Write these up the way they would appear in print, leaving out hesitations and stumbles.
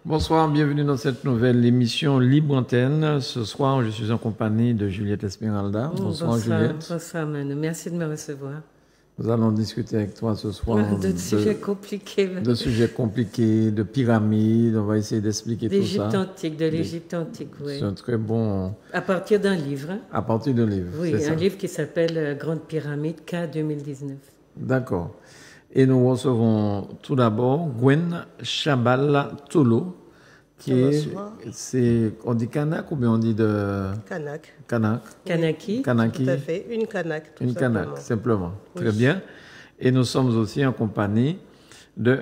Bonsoir, bienvenue dans cette nouvelle émission Libre Antenne. Ce soir, je suis en compagnie de Juliette Esmeralda. Bonsoir, Juliette. Bonsoir Manu, merci de me recevoir. Nous allons discuter avec toi ce soir De sujets compliqués. De sujets compliqués, de pyramides. On va essayer d'expliquer tout ça. De l'Égypte antique, oui. C'est un très bon... À partir d'un livre. Hein? À partir d'un livre, oui, un livre qui s'appelle Grande Pyramide, K 2019. D'accord. Et nous recevons tout d'abord Gwen Chabal Tolo, qui est, on dit Kanak ou bien on dit de... Kanak. Kanaki. Kanaki. Tout à fait, une Kanak. Une Kanak, simplement. Oui. Très bien. Et nous sommes aussi en compagnie de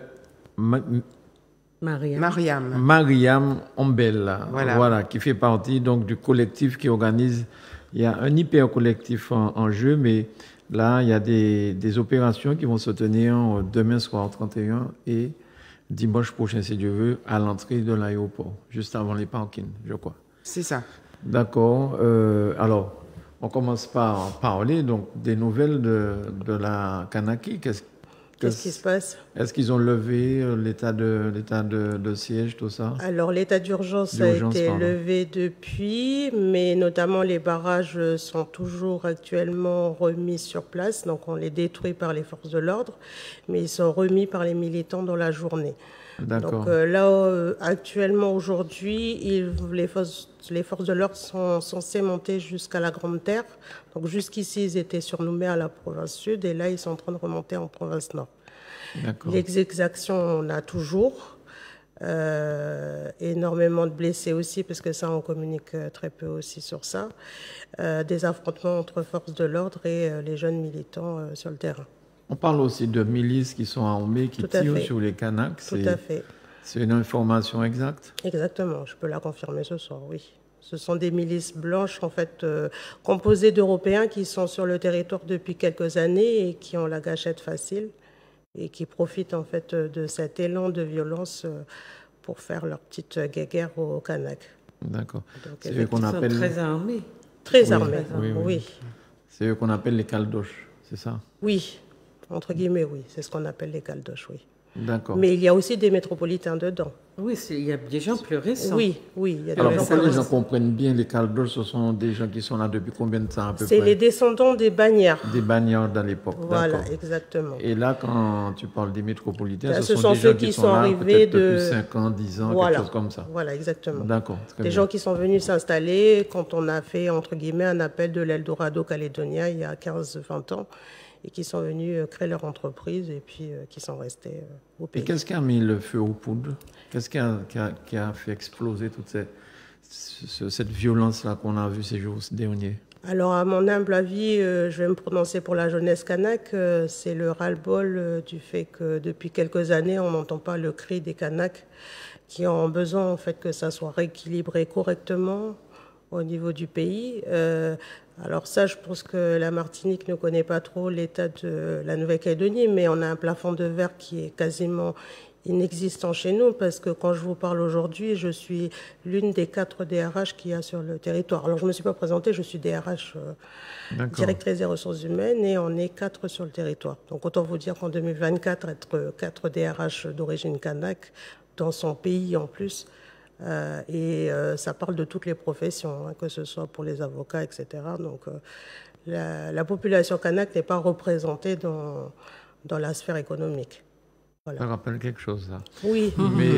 Mariam Ombel, voilà, qui fait partie donc du collectif qui organise. Il y a un hyper collectif en jeu, mais là, il y a des opérations qui vont se tenir demain soir 31 et dimanche prochain, si Dieu veut, à l'entrée de l'aéroport, juste avant les parkings, je crois. C'est ça. D'accord. Alors, on commence par parler donc des nouvelles de la Kanaki. Qu'est-ce qui se passe? Est-ce qu'ils ont levé l'état de siège, tout ça? Alors, l'état d'urgence a été levé depuis, mais notamment les barrages sont toujours actuellement remis sur place. Donc, on les détruit par les forces de l'ordre, mais ils sont remis par les militants dans la journée. Donc là, actuellement, aujourd'hui, les forces de l'ordre sont censées monter jusqu'à la Grande Terre. Donc jusqu'ici, ils étaient sur Nouméa à la province sud, et là, ils sont en train de remonter en province nord. Les exactions, on a toujours. Énormément de blessés aussi, parce que ça, on communique très peu aussi sur ça. Des affrontements entre forces de l'ordre et les jeunes militants sur le terrain. On parle aussi de milices qui sont armées, qui tirent sur les Kanaks. Tout à fait. C'est une information exacte? Exactement, je peux la confirmer ce soir, oui. Ce sont des milices blanches, en fait, composées d'Européens qui sont sur le territoire depuis quelques années et qui ont la gâchette facile et qui profitent, en fait, de cet élan de violence pour faire leur petite guéguerre aux Kanaks. D'accord. C'est eux qu'on appelle... très armés. Très armés, oui. C'est eux qu'on appelle les Caldoches, c'est ça? Oui. Entre guillemets, oui. C'est ce qu'on appelle les Caldoches, oui. D'accord. Mais il y a aussi des métropolitains dedans. Oui, il y a des gens plus récents. Oui. Il y a Alors, pour que les gens comprennent bien, les Caldoches, ce sont des gens qui sont là depuis combien de temps à peu près? C'est les descendants des Bagnards. Des Bagnards dans l'époque, voilà, exactement. Et là, quand tu parles des métropolitains, là, ce sont des gens qui sont arrivés depuis 5 ans, 10 ans, quelque chose comme ça. Voilà, exactement. D'accord. Des gens qui sont venus s'installer quand on a fait, entre guillemets, un appel de l'Eldorado calédonien il y a 15-20 ans. Et qui sont venus créer leur entreprise et puis qui sont restés au pays. Et qu'est-ce qui a mis le feu aux poudres? Qu'est-ce qui a fait exploser toute cette violence-là qu'on a vue ces jours derniers? Alors, à mon humble avis, je vais me prononcer pour la jeunesse kanak. C'est le ras-le-bol du fait que depuis quelques années, on n'entend pas le cri des Kanaks qui ont besoin en fait, que ça soit rééquilibré correctement au niveau du pays. Alors ça, je pense que la Martinique ne connaît pas trop l'état de la Nouvelle-Calédonie, mais on a un plafond de verre qui est quasiment inexistant chez nous, parce que quand je vous parle aujourd'hui, je suis l'une des 4 DRH qu'il y a sur le territoire. Alors je ne me suis pas présentée, je suis DRH, directrice des ressources humaines, et on est 4 sur le territoire. Donc autant vous dire qu'en 2024, être 4 DRH d'origine kanak, dans son pays en plus, ça parle de toutes les professions, hein, que ce soit pour les avocats, etc. Donc la population kanak n'est pas représentée dans la sphère économique. Voilà. Ça rappelle quelque chose, ça. Oui. Mais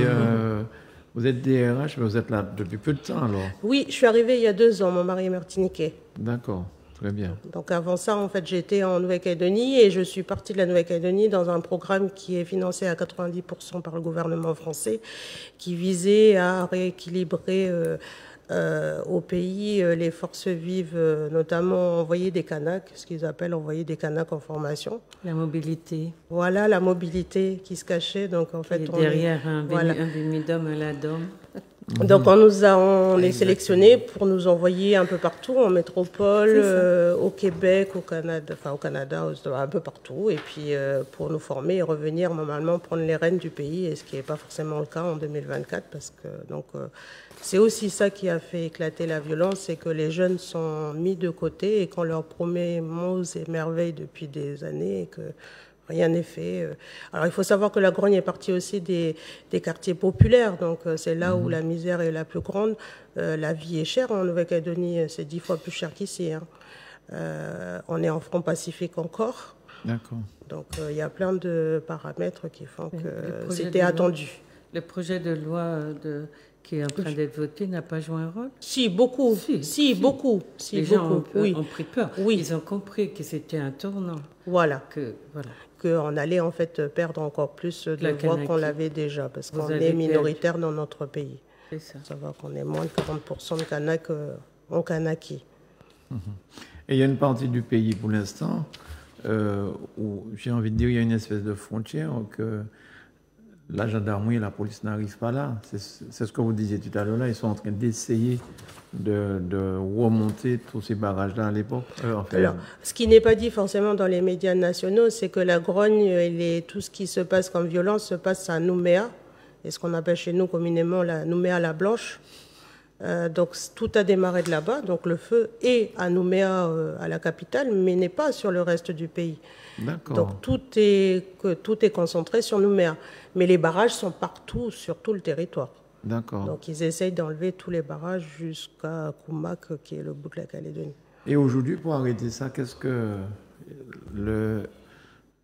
vous êtes DRH, mais vous êtes là depuis peu de temps, alors? Oui, je suis arrivée il y a 2 ans, mon mari est martiniquais. D'accord. Très bien. Donc avant ça, en fait, j'étais en Nouvelle-Calédonie et je suis partie de la Nouvelle-Calédonie dans un programme qui est financé à 90% par le gouvernement français, qui visait à rééquilibrer au pays les forces vives, notamment envoyer des Kanaks, ce qu'ils appellent envoyer des Kanaks en formation. La mobilité. Voilà, la mobilité qui se cachait. Donc en fait, derrière un bémidum, un ladom. Donc on est sélectionné pour nous envoyer un peu partout, en métropole, au Québec, au Canada, un peu partout, et puis pour nous former et revenir normalement prendre les rênes du pays, et ce qui n'est pas forcément le cas en 2024, parce que c'est aussi ça qui a fait éclater la violence, c'est que les jeunes sont mis de côté et qu'on leur promet mots et merveilles depuis des années et que rien n'est fait. Alors il faut savoir que la grogne est partie aussi des quartiers populaires, donc c'est là où la misère est la plus grande. La vie est chère en Nouvelle-Calédonie, c'est 10 fois plus cher qu'ici. Hein. On est en front pacifique encore. D'accord. Donc il y a plein de paramètres qui font que c'était attendu. Le projet de loi qui est en train d'être voté n'a pas joué un rôle? Si, beaucoup. Si, beaucoup. Les gens ont pris peur. Oui. Ils ont compris que c'était un tournant. Voilà. Qu'on allait en fait perdre encore plus de voix qu'on l'avait déjà, parce qu'on est minoritaire dans notre pays. C'est ça. Ça va qu'on est moins de 40% de Kanaks en Kanaki. Et il y a une partie du pays pour l'instant où j'ai envie de dire il y a une espèce de frontière que la gendarmerie et la police n'arrivent pas là. C'est ce que vous disiez tout à l'heure là. Ils sont en train d'essayer de remonter tous ces barrages-là à l'époque. Alors, ce qui n'est pas dit forcément dans les médias nationaux, c'est que la grogne et tout ce qui se passe comme violence se passe à Nouméa, et ce qu'on appelle chez nous communément la Nouméa la Blanche. Donc tout a démarré de là-bas. Donc le feu est à Nouméa, à la capitale, mais n'est pas sur le reste du pays. D'accord. Donc tout est concentré sur Nouméa. Mais les barrages sont partout, sur tout le territoire. D'accord. Donc ils essayent d'enlever tous les barrages jusqu'à Koumak, qui est le bout de la Calédonie. Et aujourd'hui, pour arrêter ça, qu'est-ce que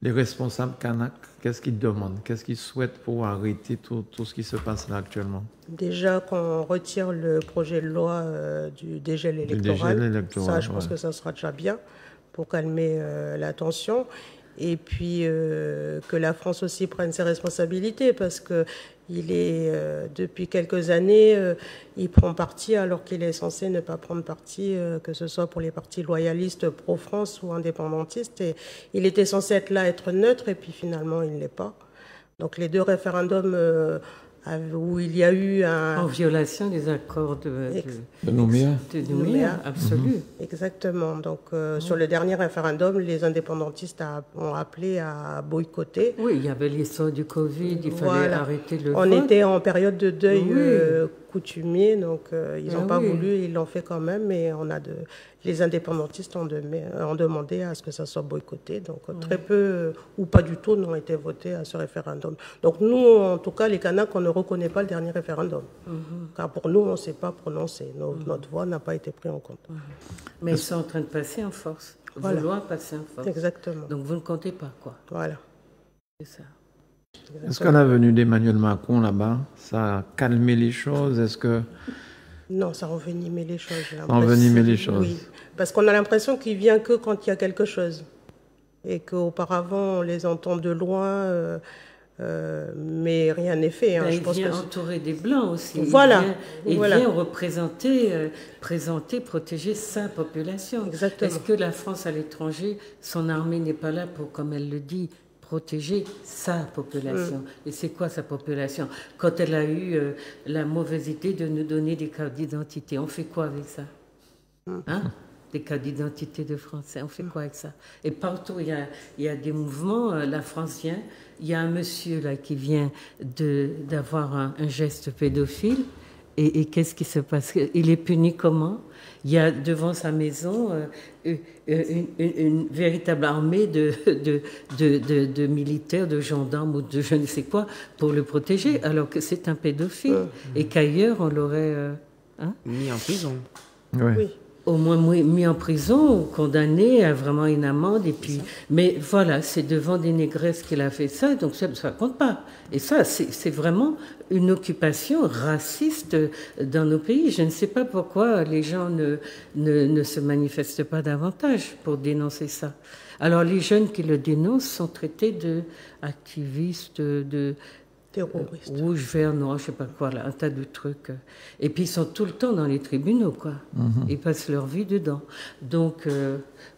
les responsables kanaks, qu'est-ce qu'ils demandent? Qu'est-ce qu'ils souhaitent pour arrêter tout ce qui se passe là actuellement? Déjà qu'on retire le projet de loi du dégel électoral. Ça, je pense que ça sera déjà bien pour calmer la tension. Et puis que la France aussi prenne ses responsabilités, parce que il est depuis quelques années, il prend parti alors qu'il est censé ne pas prendre parti, que ce soit pour les partis loyalistes pro-France ou indépendantistes. Et il était censé être là, être neutre, et puis finalement il ne l'est pas. Donc les deux référendums où il y a eu en violation des accords de Nouméa. Absolu. Exactement. Donc, sur le dernier référendum, les indépendantistes ont appelé à boycotter. Oui, il y avait l'histoire du Covid, il fallait arrêter le vote. On était en période de deuil coutumier, donc ils n'ont pas voulu, ils l'ont fait quand même, mais les indépendantistes ont demandé à ce que ça soit boycotté. Donc très peu, ou pas du tout, n'ont été votés à ce référendum. Donc nous, en tout cas, les Kanaks, on ne reconnaît pas le dernier référendum. Car pour nous, on ne s'est pas prononcé. Notre voix n'a pas été prise en compte. Mais ils sont en train de passer en force. Vouloir passer en force. Exactement. Donc vous ne comptez pas, quoi. Voilà. C'est ça. Est-ce que la venue d'Emmanuel Macron là-bas, ça a calmé les choses? Est-ce que... Non, ça envenimait les choses. Envenimait les choses. Oui, parce qu'on a l'impression qu'il vient que quand il y a quelque chose. Et qu'auparavant, on les entend de loin, mais rien n'est fait. Hein. Il vient entouré des Blancs aussi. Voilà. Il vient représenter, présenter, protéger sa population. Exactement. Est-ce que la France à l'étranger, son armée n'est pas là pour, comme elle le dit, protéger sa population? Et c'est quoi sa population? Quand elle a eu la mauvaise idée de nous donner des cartes d'identité, on fait quoi avec ça? Hein? Des cartes d'identité de Français, on fait quoi avec ça? Et partout, il y a des mouvements, la France vient, il y a un monsieur là qui vient d'avoir un geste pédophile, et qu'est-ce qui se passe? Il est puni comment? Il y a devant sa maison une véritable armée de militaires, de gendarmes ou de je ne sais quoi pour le protéger, alors que c'est un pédophile et qu'ailleurs on l'aurait mis en prison. Oui. Au moins mis en prison ou condamné à vraiment une amende. Et puis, mais voilà, c'est devant des négresses qu'il a fait ça, donc ça ne compte pas. Et ça, c'est vraiment une occupation raciste dans nos pays. Je ne sais pas pourquoi les gens ne se manifestent pas davantage pour dénoncer ça. Alors les jeunes qui le dénoncent sont traités d'activistes, de terroristes. Rouge, vert, noir, je sais pas quoi, là, un tas de trucs. Et puis ils sont tout le temps dans les tribunaux, quoi. Ils passent leur vie dedans. Donc,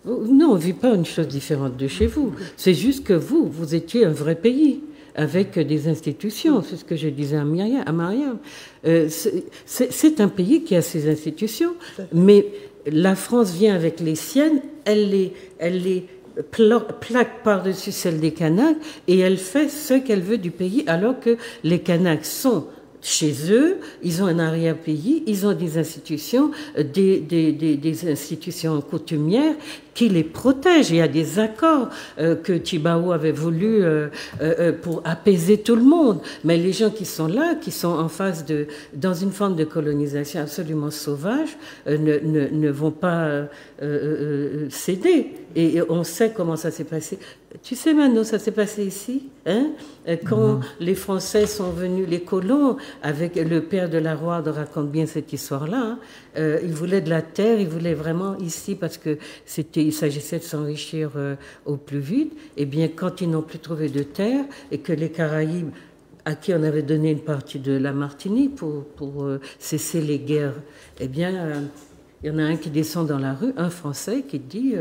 non, on ne vit pas une chose différente de chez vous. C'est juste que vous étiez un vrai pays, avec des institutions. C'est ce que je disais à Mariam. C'est un pays qui a ses institutions, mais la France vient avec les siennes, elle les plaque par-dessus celle des Kanaks et elle fait ce qu'elle veut du pays, alors que les Kanaks sont chez eux, ils ont un arrière-pays, ils ont des institutions, des institutions coutumières qui les protège. Il y a des accords que Tjibaou avait voulu pour apaiser tout le monde. Mais les gens qui sont là, qui sont en phase dans une forme de colonisation absolument sauvage, ne vont pas céder. Et on sait comment ça s'est passé. Tu sais, Mano, ça s'est passé ici, hein? Quand les Français sont venus, les colons, avec le père de la Roide raconte bien cette histoire-là, hein? Ils voulaient de la terre, ils voulaient vraiment ici parce que il s'agissait de s'enrichir au plus vite. Et bien, quand ils n'ont plus trouvé de terre et que les Caraïbes, à qui on avait donné une partie de la Martinique pour cesser les guerres, eh bien, il y en a un qui descend dans la rue, un Français qui dit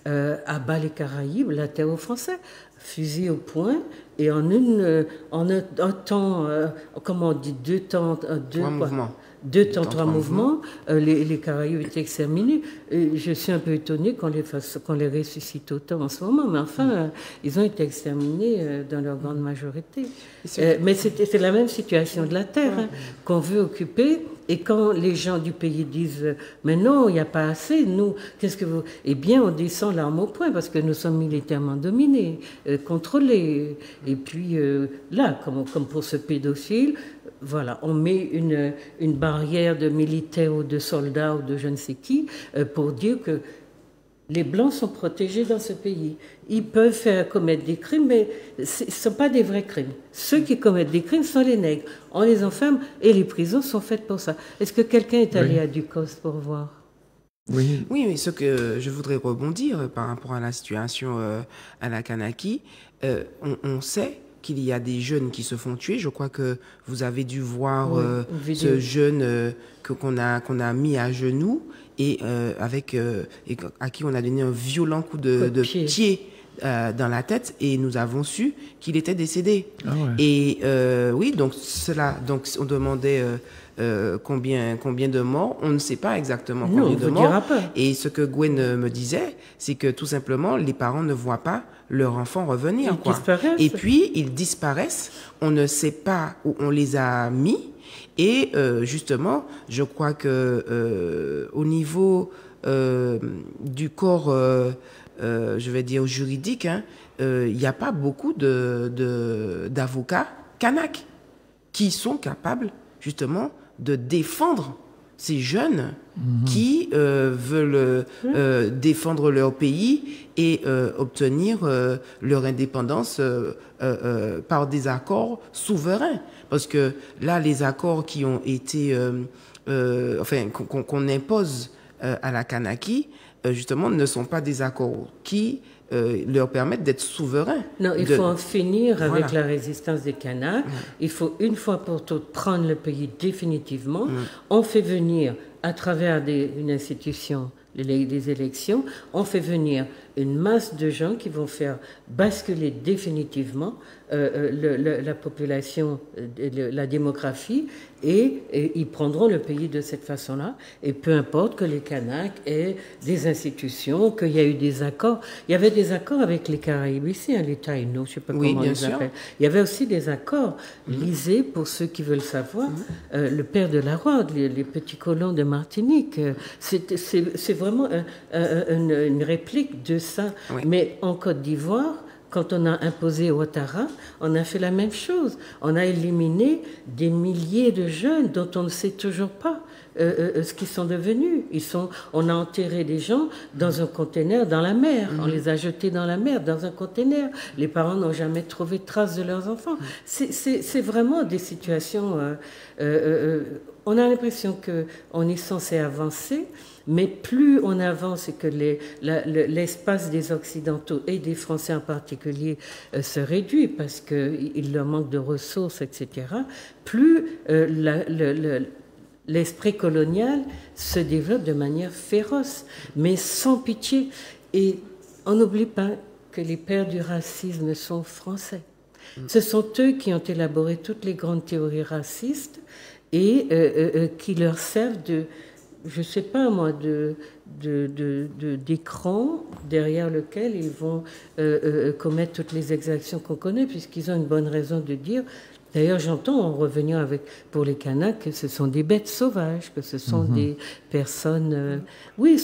à bas les Caraïbes, la terre aux Français, fusil au poing, et en un temps, comment on dit, trois mouvements, les Caraïbes étaient exterminés. Et je suis un peu étonnée qu'on les ressuscite autant en ce moment, mais enfin, ils ont été exterminés dans leur grande majorité. Mais c'est la même situation de la terre, hein, qu'on veut occuper. Et quand les gens du pays disent « Mais non, il n'y a pas assez, nous, qu'est-ce que vous... » Eh bien, on descend l'arme au poing parce que nous sommes militairement dominés, contrôlés. Et puis là, comme pour ce pédophile, voilà, on met une barrière de militaires ou de soldats ou de je ne sais qui pour dire que les Blancs sont protégés dans ce pays. Ils peuvent commettre des crimes, mais ce ne sont pas des vrais crimes. Ceux qui commettent des crimes sont les nègres. On les enferme et les prisons sont faites pour ça. Est-ce que quelqu'un est allé à Ducos pour voir? Oui, mais ce que je voudrais rebondir par rapport à la situation à la Kanaki, on sait qu'il y a des jeunes qui se font tuer. Je crois que vous avez dû voir ce jeune qu'on a mis à genoux et à qui on a donné un violent coup de pied dans la tête, et nous avons su qu'il était décédé. Ah ouais. Et oui, donc on demandait combien de morts. On ne sait pas exactement combien de morts. Et ce que Gwen me disait, c'est que tout simplement, les parents ne voient pas leur enfant revenir. Et puis, ils disparaissent. On ne sait pas où on les a mis. Et justement, je crois que au niveau du corps, je vais dire juridique, il n'y a pas beaucoup d'avocats kanak qui sont capables justement de défendre ces jeunes qui veulent défendre leur pays et obtenir leur indépendance par des accords souverains. Parce que là, les accords qui ont été, qu'on impose à la Kanaki, justement, ne sont pas des accords qui leur permettent d'être souverains. Non, il faut en finir avec la résistance des Kanaks. Il faut une fois pour toutes prendre le pays définitivement. On fait venir, à travers une institution, les élections, on fait venir une masse de gens qui vont faire basculer définitivement la population, la démographie, et ils prendront le pays de cette façon-là. Et peu importe que les Kanaks aient des institutions, qu'il y a eu des accords. Il y avait des accords avec les Caraïbes ici, les Taïnos, je ne sais pas comment on les appelle. Il y avait aussi des accords. Lisez, pour ceux qui veulent savoir, le père de la Roide, les petits colons de Martinique. C'est vraiment une réplique de ça. Oui. Mais en Côte d'Ivoire, quand on a imposé Ouattara, on a fait la même chose. On a éliminé des milliers de jeunes dont on ne sait toujours pas ce qu'ils sont devenus. On a enterré des gens dans un conteneur dans la mer. On les a jetés dans la mer, dans un conteneur. Les parents n'ont jamais trouvé trace de leurs enfants. C'est vraiment des situations... on a l'impression qu'on est censé avancer, mais plus on avance et que l'espace des Occidentaux et des Français en particulier se réduit parce qu'il leur manque de ressources, etc., plus l'esprit colonial se développe de manière féroce, mais sans pitié. Et on n'oublie pas que les pères du racisme sont français. Ce sont eux qui ont élaboré toutes les grandes théories racistes et qui leur servent de... je ne sais pas moi, d'écran derrière lequel ils vont commettre toutes les exactions qu'on connaît, puisqu'ils ont une bonne raison de dire D'ailleurs, j'entends en revenant pour les Kanaks que ce sont des bêtes sauvages, que ce sont des personnes... oui,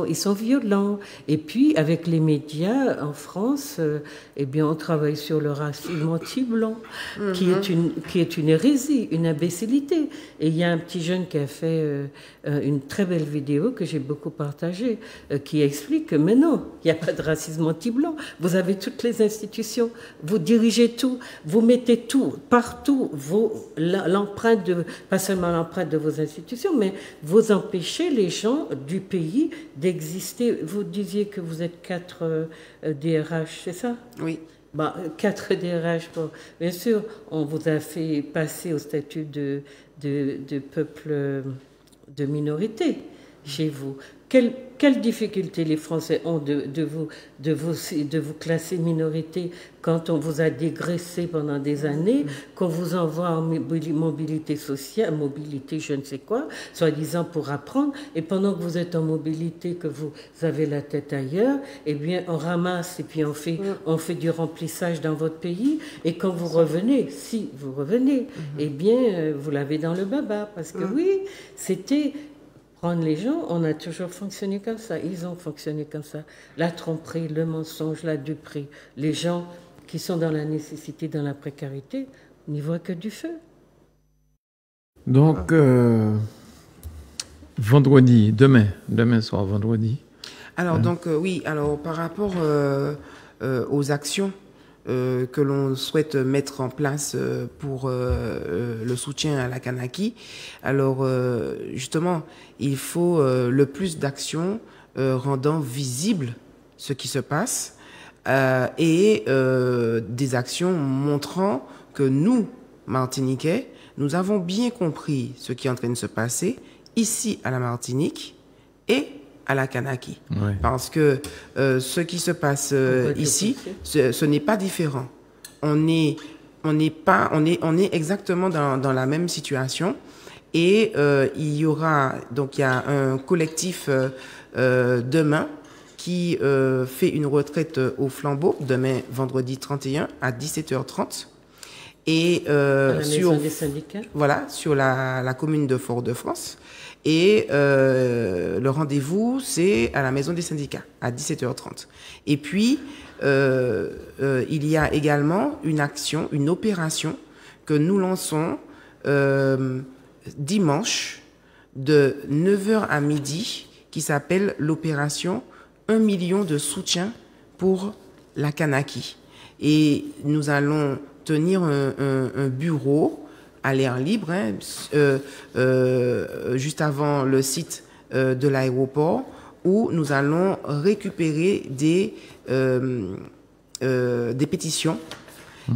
ils sont violents. Et puis, avec les médias en France, eh bien, on travaille sur le racisme anti-blanc, qui est une hérésie, une imbécilité. Et il y a un petit jeune qui a fait une très belle vidéo que j'ai beaucoup partagée, qui explique que, mais non, il n'y a pas de racisme anti-blanc. Vous avez toutes les institutions, vous dirigez tout, vous mettez tout, partout, l'empreinte pas seulement l'empreinte de vos institutions, mais vous empêchez les gens du pays d'exister. Vous disiez que vous êtes 4 DRH, c'est ça? Oui. 4 DRH, bon, bien sûr, on vous a fait passer au statut de peuple de minorité chez vous. Quelle difficulté les Français ont de vous classer minorité quand on vous a dégraissé pendant des années, qu'on vous envoie en mobilité sociale, mobilité je ne sais quoi, soi-disant pour apprendre, et pendant que vous êtes en mobilité, que vous avez la tête ailleurs, eh bien on ramasse et puis on fait du remplissage dans votre pays, et quand vous revenez, si vous revenez, eh bien vous l'avez dans le baba, parce que oui, c'était... Prendre les gens, on a toujours fonctionné comme ça. Ils ont fonctionné comme ça. La tromperie, le mensonge, la duperie. Les gens qui sont dans la nécessité, dans la précarité, n'y voient que du feu. Donc, vendredi, demain soir, vendredi. Alors, oui, alors par rapport aux actions que l'on souhaite mettre en place pour le soutien à la Kanaki. Alors, justement, il faut le plus d'actions rendant visible ce qui se passe et des actions montrant que nous, Martiniquais, nous avons bien compris ce qui est en train de se passer ici à la Martinique et à la Kanaki. Ouais. Parce que ce qui se passe ici, ce n'est pas différent. On est exactement dans la même situation. Et il y a un collectif demain qui fait une retraite au flambeau, demain vendredi 31 à 17h30. Et à la maison des syndicats. Voilà, sur la commune de Fort-de-France. Et le rendez-vous, c'est à la maison des syndicats, à 17h30. Et puis, il y a également une opération que nous lançons dimanche de 9h à midi, qui s'appelle l'opération 1 million de soutien pour la Kanaki. Et nous allons tenir un bureau à l'air libre, juste avant le site de l'aéroport, où nous allons récupérer des pétitions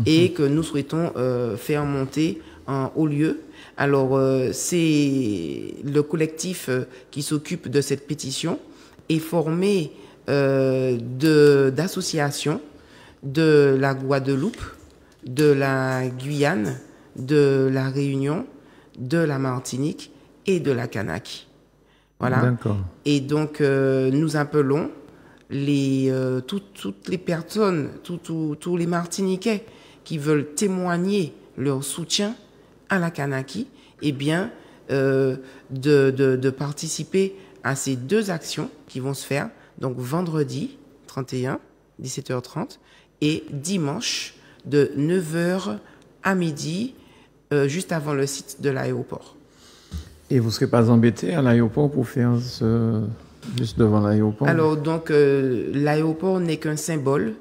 et que nous souhaitons faire monter en haut lieu. Alors, c'est le collectif qui s'occupe de cette pétition est formé d'associations de la Guadeloupe, de la Guyane, de la Réunion, de la Martinique et de la Kanaki. Voilà. D'accord. Et donc, nous appelons toutes les personnes, tous les Martiniquais qui veulent témoigner leur soutien à la Kanaki, eh bien, de participer à ces 2 actions qui vont se faire, donc vendredi 31, 17h30, et dimanche de 9h à midi, juste avant le site de l'aéroport. Et vous ne serez pas embêté à l'aéroport pour faire juste devant l'aéroport? Alors, donc, l'aéroport n'est qu'un symbole,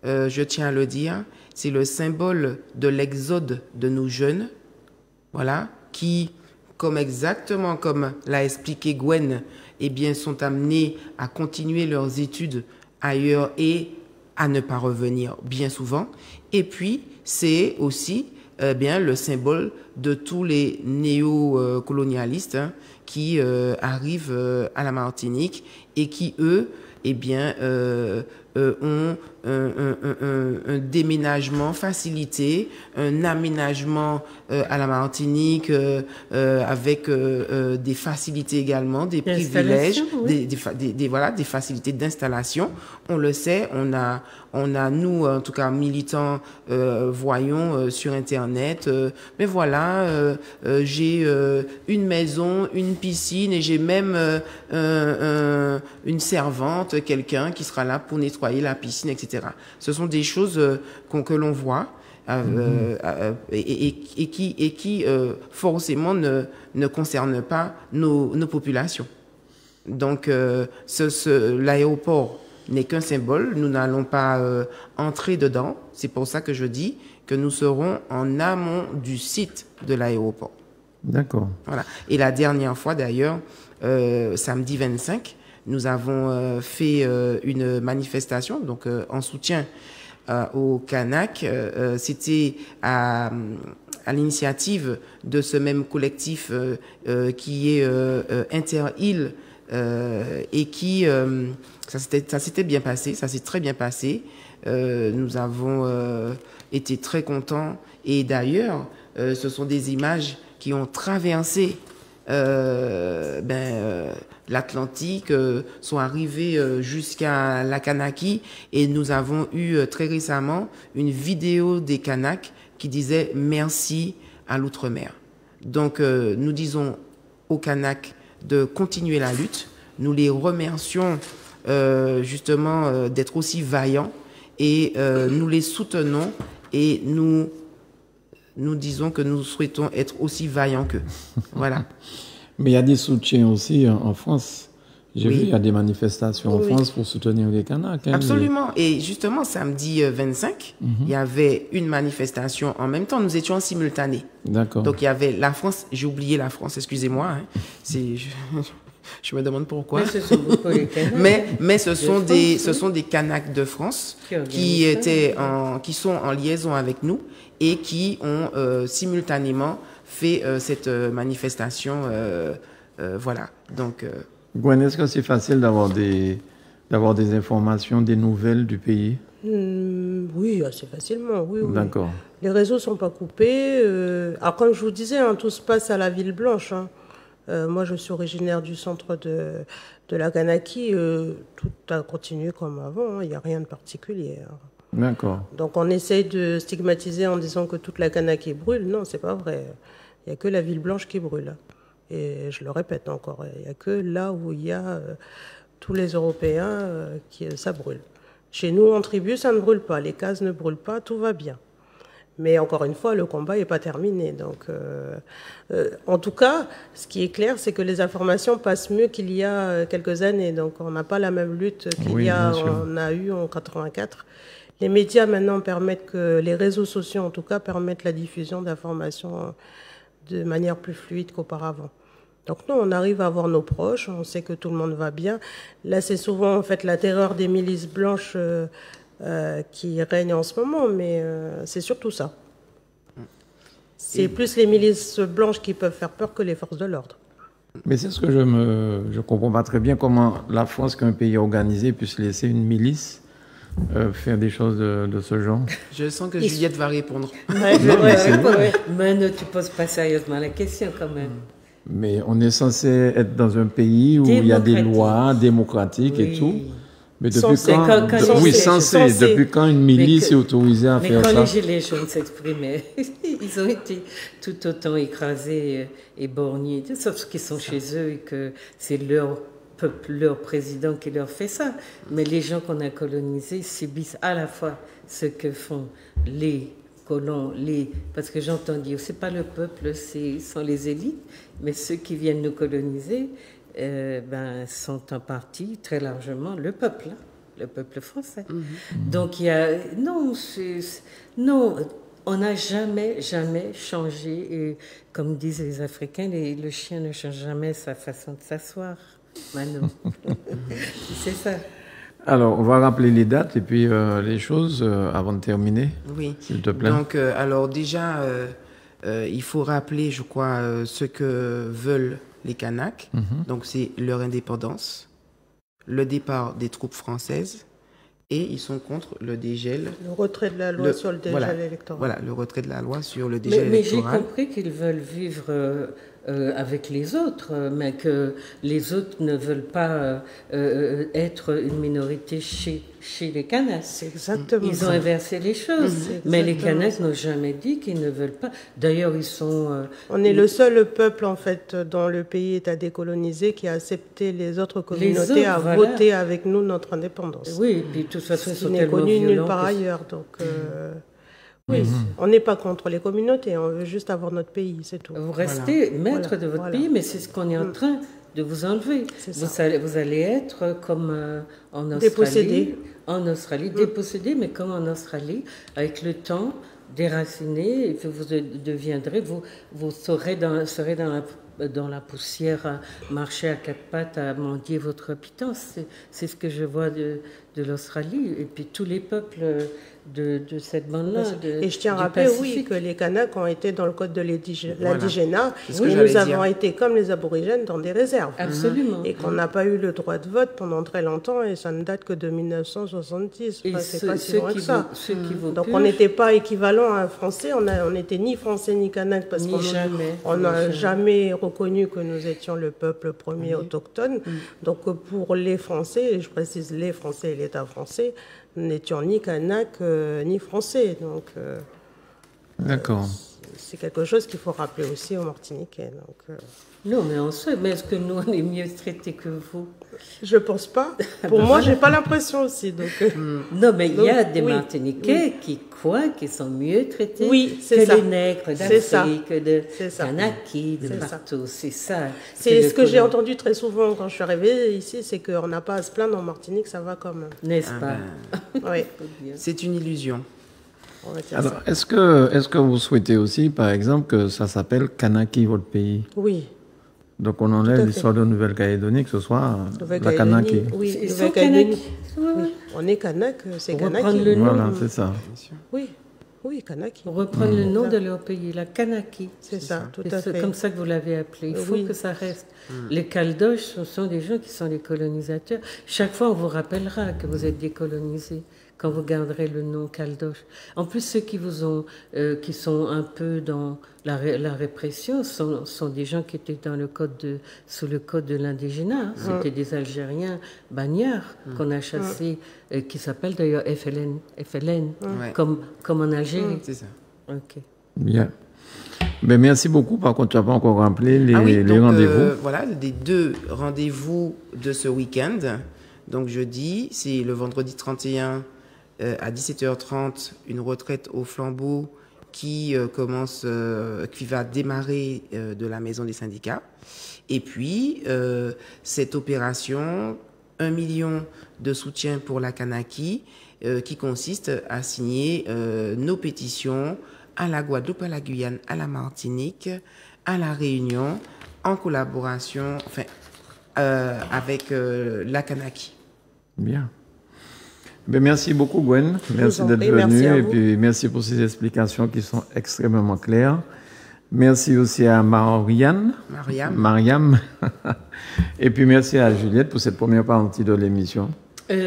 je tiens à le dire. C'est le symbole de l'exode de nos jeunes, voilà, qui, exactement comme l'a expliqué Gwen, eh bien, sont amenés à continuer leurs études ailleurs et à ne pas revenir bien souvent. Et puis, c'est aussi bien le symbole de tous les néo-colonialistes qui arrivent à la Martinique et qui, eux, eh bien, ont un déménagement facilité, un aménagement à la Martinique avec des facilités également, des privilèges, oui. Des facilités d'installation. On le sait, on a nous, en tout cas militants, voyons sur Internet, mais voilà, j'ai une maison, une piscine et j'ai même une servante, quelqu'un qui sera là pour nettoyer la piscine, etc. Ce sont des choses que l'on voit et qui forcément ne concernent pas nos populations. Donc, l'aéroport n'est qu'un symbole. Nous n'allons pas entrer dedans. C'est pour ça que je dis que nous serons en amont du site de l'aéroport. D'accord. Voilà. Et la dernière fois, d'ailleurs, samedi 25, nous avons fait une manifestation, donc en soutien au Kanak. C'était à l'initiative de ce même collectif qui est Inter-Île et qui ça s'était bien passé, ça s'est très bien passé. Nous avons été très contents et d'ailleurs, ce sont des images qui ont traversé l'Atlantique, sont arrivés jusqu'à la Kanaki et nous avons eu très récemment une vidéo des Kanaks qui disait merci à l'outre-mer. Donc nous disons aux Kanaks de continuer la lutte. Nous les remercions justement d'être aussi vaillants et nous les soutenons et nous disons que nous souhaitons être aussi vaillants qu'eux. Voilà. Mais il y a des soutiens aussi en France. J'ai vu, il y a des manifestations en France pour soutenir les Kanaks. Absolument. Et justement, samedi 25, il y avait une manifestation en même temps. Nous étions en simultané. D'accord. Donc, il y avait la France. J'ai oublié la France, excusez-moi. Hein. Je me demande pourquoi. Mais ce sont beaucoup les Kanaks. Mais ce sont des Kanaks de France qui sont en liaison avec nous et qui ont simultanément fait cette manifestation. Voilà. Donc... Gwen, est-ce que c'est facile d'avoir des informations, des nouvelles du pays? Oui, assez facilement, oui. D'accord. Les réseaux ne sont pas coupés. Alors, comme je vous disais, tout se passe à la Ville Blanche. Moi, je suis originaire du centre de la Kanaki. Tout a continué comme avant. Il n'y a rien de particulier. D'accord. Donc, on essaye de stigmatiser en disant que toute la Kanaki brûle. Non, c'est pas vrai. Il n'y a que la Ville Blanche qui brûle. Et je le répète encore, il n'y a que là où il y a tous les Européens ça brûle. Chez nous, en tribu, ça ne brûle pas. Les cases ne brûlent pas, tout va bien. Mais encore une fois, le combat n'est pas terminé. Donc, en tout cas, ce qui est clair, c'est que les informations passent mieux qu'il y a quelques années. Donc, on n'a pas la même lutte qu'on a eu en 84. Les médias maintenant permettent que, les réseaux sociaux en tout cas, permettent la diffusion d'informations de manière plus fluide qu'auparavant. Donc nous, on arrive à voir nos proches, on sait que tout le monde va bien. Là, c'est souvent en fait la terreur des milices blanches qui règne en ce moment, mais c'est surtout ça. C'est plus les milices blanches qui peuvent faire peur que les forces de l'ordre. Mais c'est ce que je comprends pas très bien, comment la France, qu'un pays organisé, puisse laisser une milice faire des choses de ce genre. Je sens que Juliette va répondre. Mais ne tu poses pas sérieusement la question quand même. Mais on est censé être dans un pays où il y a des lois démocratiques et tout. Mais depuis depuis quand une milice est autorisée à faire ça? Mais quand les Gilets jaunes s'exprimaient, ils ont été tout autant écrasés et borgnés, sauf qu'ils sont chez eux et que c'est leur peuple, leur président qui leur fait ça. Mais les gens qu'on a colonisés subissent à la fois ce que font les colons, parce que j'entends dire, c'est pas le peuple, sont les élites, mais ceux qui viennent nous coloniser sont en partie, très largement, le peuple français. Donc il y a... Non, on n'a jamais changé. Et comme disent les Africains, le chien ne change jamais sa façon de s'asseoir. Manu. C'est ça. Alors, on va rappeler les dates et puis les choses avant de terminer. Oui. S'il te plaît. Donc, alors déjà, il faut rappeler, je crois, ce que veulent les Kanaks. Donc, c'est leur indépendance, le départ des troupes françaises et ils sont contre le dégel. Le retrait de la loi sur le dégel électoral. Voilà, le retrait de la loi sur le dégel mais électoral. Mais j'ai compris qu'ils veulent vivre avec les autres, mais que les autres ne veulent pas être une minorité chez les Kanaks. C'est exactement Ils ont inversé les choses. Mais les Kanaks n'ont jamais dit qu'ils ne veulent pas. D'ailleurs, ils sont... On est le seul peuple, en fait, dans le pays État décolonisé qui a accepté les autres communautés à voter avec nous notre indépendance. Oui, et puis de toute façon, ils sont n'est connu nulle part ailleurs. Donc, oui, on n'est pas contre les communautés, on veut juste avoir notre pays, c'est tout. Vous restez maître de votre pays, mais c'est ce qu'on est en train de vous enlever. Vous allez être comme en Australie. Dépossédé. En Australie, dépossédé, mais comme en Australie, avec le temps, déraciné, et vous deviendrez, vous serez dans la poussière à marcher à quatre pattes, à mendier votre pitance. C'est ce que je vois de l'Australie, et puis tous les peuples de cette bande-là. Et je tiens à rappeler, oui, que les Kanaks ont été dans le code de l'indigénat, et nous avons été, comme les aborigènes, dans des réserves. Absolument. Et qu'on n'a pas eu le droit de vote pendant très longtemps, et ça ne date que de 1970. Enfin, c'est pas si loin que ça. Donc on n'était pas équivalent à un Français, on n'était ni Français ni Kanak, parce qu'on n'a jamais reconnu que nous étions le peuple premier autochtone. Donc pour les Français, et je précise les Français et l'État français, nous n'étions ni Kanak ni Français. Donc d'accord. C'est quelque chose qu'il faut rappeler aussi aux Martiniquais. Donc, non, mais on sait. Mais est-ce que nous, on est mieux traités que vous? Je pense pas. Pour moi, j'ai pas l'impression aussi. Donc, non, mais il y a des Martiniquais qui croient qu'ils sont mieux traités que les nègres d'Afrique, de Kanaki, de partout. C'est ça. C'est ce que j'ai entendu très souvent quand je suis arrivée ici, c'est qu'on n'a pas à se plaindre en Martinique, ça va quand même. N'est-ce pas? Oui. C'est une illusion. Alors, est-ce que vous souhaitez aussi, par exemple, que ça s'appelle Kanaki, votre pays? Oui. Donc on enlève l'histoire de Nouvelle-Calédonie, que ce soit la Kanaki. Oui, Nouvelle-Calédonie. Oui. On est Kanak, c'est Kanaki. Voilà, c'est ça. Oui, oui, Kanaki. Pour reprendre le nom de leur pays, la Kanaki. C'est ça, tout à fait. C'est comme ça que vous l'avez appelé. Il faut que ça reste. Les Caldoches, ce sont des gens qui sont des colonisateurs. Chaque fois, on vous rappellera que vous êtes décolonisés quand vous garderez le nom Caldoche. En plus, ceux qui vous ont, qui sont un peu dans la répression, sont des gens qui étaient dans sous le code de l'indigénat. C'était des Algériens bagnards qu'on a chassés, qui s'appellent d'ailleurs FLN, comme en Algérie. C'est ça. Ok. Bien. Ben, merci beaucoup. Par contre, tu n'as pas encore rappelé les rendez-vous. Voilà, les 2 rendez-vous de ce week-end. Donc jeudi, c'est le vendredi 31 à 17h30, une retraite au flambeau qui va démarrer de la maison des syndicats. Et puis, cette opération, 1 million de soutien pour la Kanaki, qui consiste à signer nos pétitions à la Guadeloupe, à la Guyane, à la Martinique, à la Réunion, en collaboration avec la Kanaki. Bien. Ben, merci beaucoup, Gwen. Merci d'être venue. Et puis, merci pour ces explications qui sont extrêmement claires. Merci aussi à Mariam. Et puis, merci à Juliette pour cette première partie de l'émission.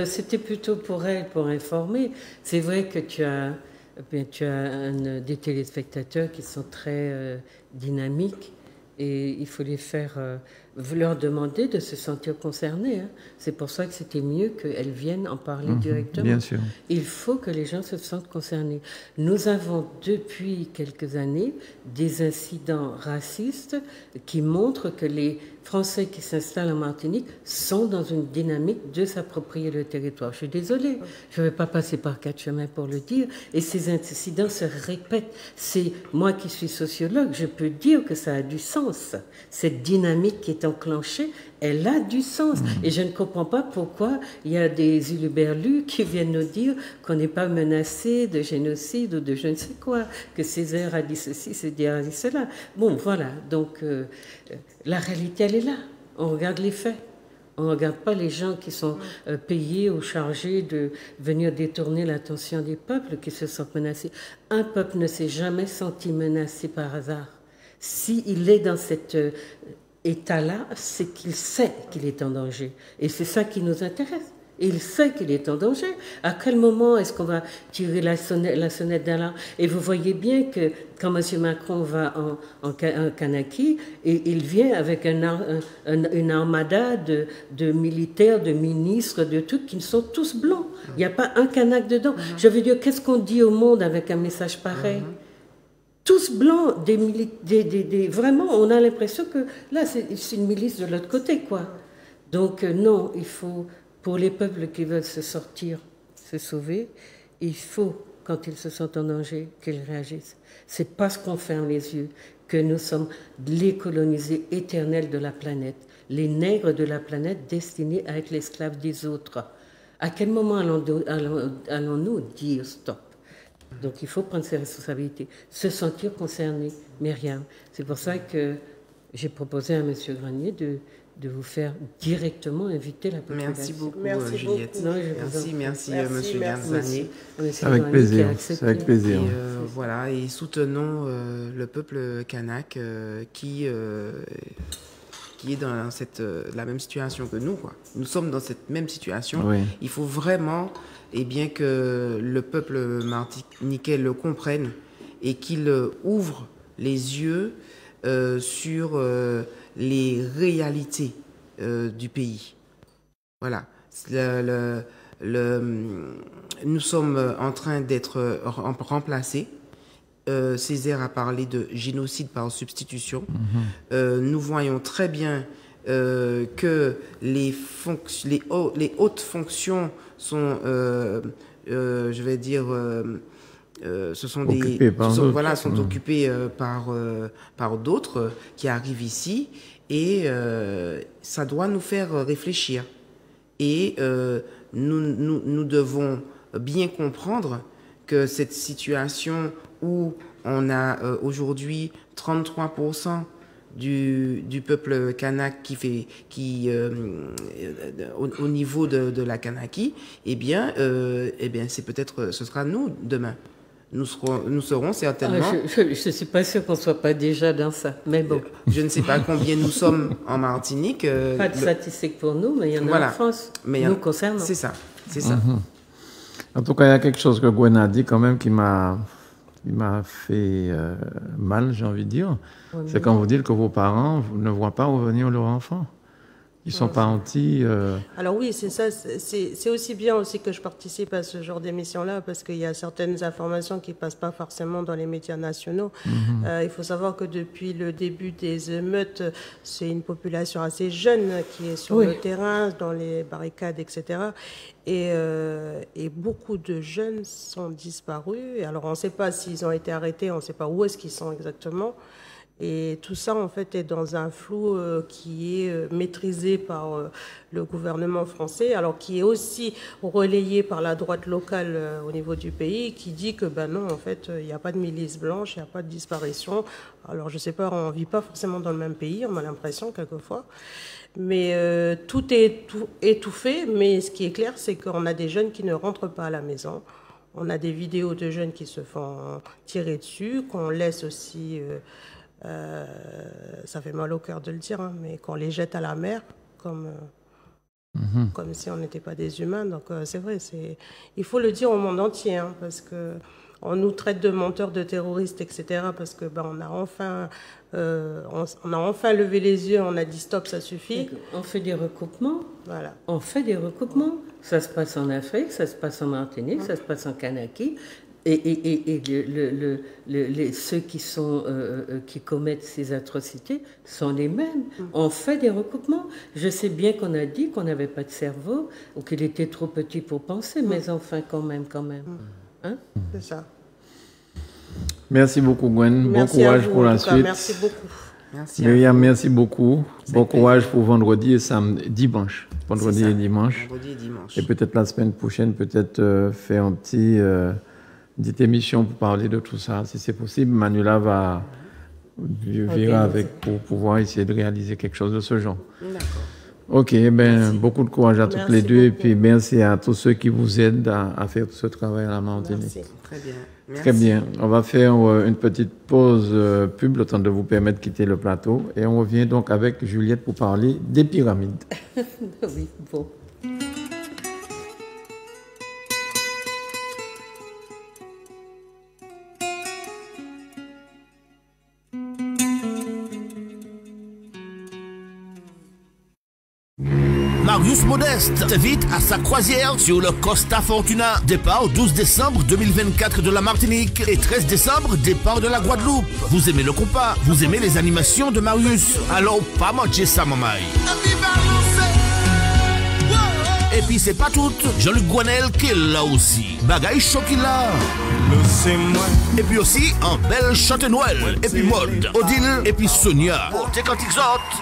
C'était plutôt pour elle, pour informer. C'est vrai que tu as des téléspectateurs qui sont très dynamiques et il faut leur demander de se sentir concernés. Hein. C'est pour ça que c'était mieux qu'elles viennent en parler directement. Bien sûr. Il faut que les gens se sentent concernés. Nous avons depuis quelques années des incidents racistes qui montrent que les Français qui s'installent en Martinique sont dans une dynamique de s'approprier le territoire. Je suis désolée, je ne vais pas passer par 4 chemins pour le dire. Et ces incidents se répètent. C'est moi qui suis sociologue, je peux dire que ça a du sens. Cette dynamique qui est enclenchée, elle a du sens. Et je ne comprends pas pourquoi il y a des huluberlus qui viennent nous dire qu'on n'est pas menacé de génocide ou de je ne sais quoi, que Césaire a dit ceci, Césaire a dit cela. Bon, voilà. Donc, la réalité, elle est là. On regarde les faits. On ne regarde pas les gens qui sont payés ou chargés de venir détourner l'attention des peuples qui se sentent menacés. Un peuple ne s'est jamais senti menacé par hasard. S'il est dans cet état-là, c'est qu'il sait qu'il est en danger. Et c'est ça qui nous intéresse. Il sait qu'il est en danger. À quel moment est-ce qu'on va tirer la sonnette d'alarme? Et vous voyez bien que quand M. Macron va en Kanaki, il vient avec une armada de militaires, de ministres, de trucs qui sont tous blancs. Il n'y a pas un Kanak dedans. Je veux dire, qu'est-ce qu'on dit au monde avec un message pareil? Tous blancs, vraiment, on a l'impression que là, c'est une milice de l'autre côté, quoi. Donc non, il faut, pour les peuples qui veulent se sortir, se sauver, il faut, quand ils se sentent en danger, qu'ils réagissent. C'est parce qu'on ferme les yeux que nous sommes les colonisés éternels de la planète, les nègres de la planète destinés à être l'esclave des autres. À quel moment allons-nous dire stop? Donc il faut prendre ses responsabilités, se sentir concerné, Myriam. C'est pour ça que j'ai proposé à M. Granier de vous faire directement inviter la population. Merci beaucoup, Merci Juliette. beaucoup. Non, merci, M. Garzani. Avec plaisir, avec plaisir. Et, voilà, et soutenons le peuple kanak qui est dans la même situation que nous, quoi. Nous sommes dans cette même situation. Oui. Il faut vraiment, bien que le peuple martiniquais le comprenne et qu'il ouvre les yeux sur les réalités du pays. Voilà. Nous sommes en train d'être remplacés. Césaire a parlé de génocide par substitution. Nous voyons très bien que les hautes fonctions sont, je vais dire, ce sont occupées sont occupées par d'autres qui arrivent ici, et ça doit nous faire réfléchir. Et nous devons bien comprendre que cette situation où on a aujourd'hui 33% du peuple kanak au niveau de la Kanaki, c'est peut-être, ce sera nous demain. Nous serons certainement... je ne suis pas sûre qu'on ne soit pas déjà dans ça, mais bon. Je ne sais pas combien nous sommes en Martinique. Pas de statistiques pour nous, mais il y en a en France, nous concernant. C'est ça, c'est ça. En tout cas, il y a quelque chose que Gwen a dit quand même qui m'a fait mal, j'ai envie de dire. Ouais, c'est quand vous dites que vos parents ne voient pas revenir leur enfant. Ils sont pas anti... Alors oui, c'est ça. C'est aussi bien aussi que je participe à ce genre d'émission-là, parce qu'il y a certaines informations qui passent pas forcément dans les médias nationaux. Il faut savoir que depuis le début des émeutes, c'est une population assez jeune qui est sur le terrain, dans les barricades, etc. Et beaucoup de jeunes sont disparus. Alors on ne sait pas s'ils ont été arrêtés, on ne sait pas où est-ce qu'ils sont exactement. Et tout ça, en fait, est dans un flou qui est maîtrisé par le gouvernement français, alors qui est aussi relayé par la droite locale au niveau du pays, qui dit que, ben non, en fait, il n'y a pas de milice blanche, il n'y a pas de disparition. Alors, je ne sais pas, on ne vit pas forcément dans le même pays, on a l'impression, quelquefois. Mais tout est étouffé, mais ce qui est clair, c'est qu'on a des jeunes qui ne rentrent pas à la maison. On a des vidéos de jeunes qui se font tirer dessus, qu'on laisse aussi... ça fait mal au cœur de le dire, hein, mais qu'on les jette à la mer comme si on n'était pas des humains. Donc c'est vrai, il faut le dire au monde entier, hein, parce que on nous traite de menteurs, de terroristes, etc. Parce que on a enfin levé les yeux, on a dit stop, ça suffit. On fait des recoupements. Voilà. On fait des recoupements. Ça se passe en Afrique, ça se passe en Martinique, ça se passe en Kanaki. Et ceux qui commettent ces atrocités sont les mêmes. On fait des recoupements. Je sais bien qu'on a dit qu'on n'avait pas de cerveau ou qu'il était trop petit pour penser, mais enfin, quand même. Hein? C'est ça. Merci beaucoup, Gwen. Bon courage pour la suite. Merci beaucoup. Merci. Myriam, merci beaucoup. Bon courage pour vendredi et dimanche. Vendredi et dimanche. Et peut-être la semaine prochaine, faire un petit... petite émission pour parler de tout ça, si c'est possible. Manuela verra pour pouvoir essayer de réaliser quelque chose de ce genre. D'accord. Ok, beaucoup de courage à toutes les deux, et puis merci à tous ceux qui vous aident à faire ce travail à la Martinique. Merci. Très bien. Merci. Très bien. On va faire une petite pause pub, le temps de vous permettre de quitter le plateau, et on revient donc avec Juliette pour parler des pyramides. Oui, bon. Marius Modeste t'invite à sa croisière sur le Costa Fortuna. Départ 12 décembre 2024 de la Martinique et 13 décembre, départ de la Guadeloupe. Vous aimez le compas, vous aimez les animations de Marius, alors pas manquer ça, mamaï. Et puis c'est pas tout, Jean-Luc Gouanel qui est là aussi. Bagaille chaud qu'il a. Et puis aussi en belle chante Noël. Et puis mode, Odile et puis Sonia. Pour tes cantiques autres.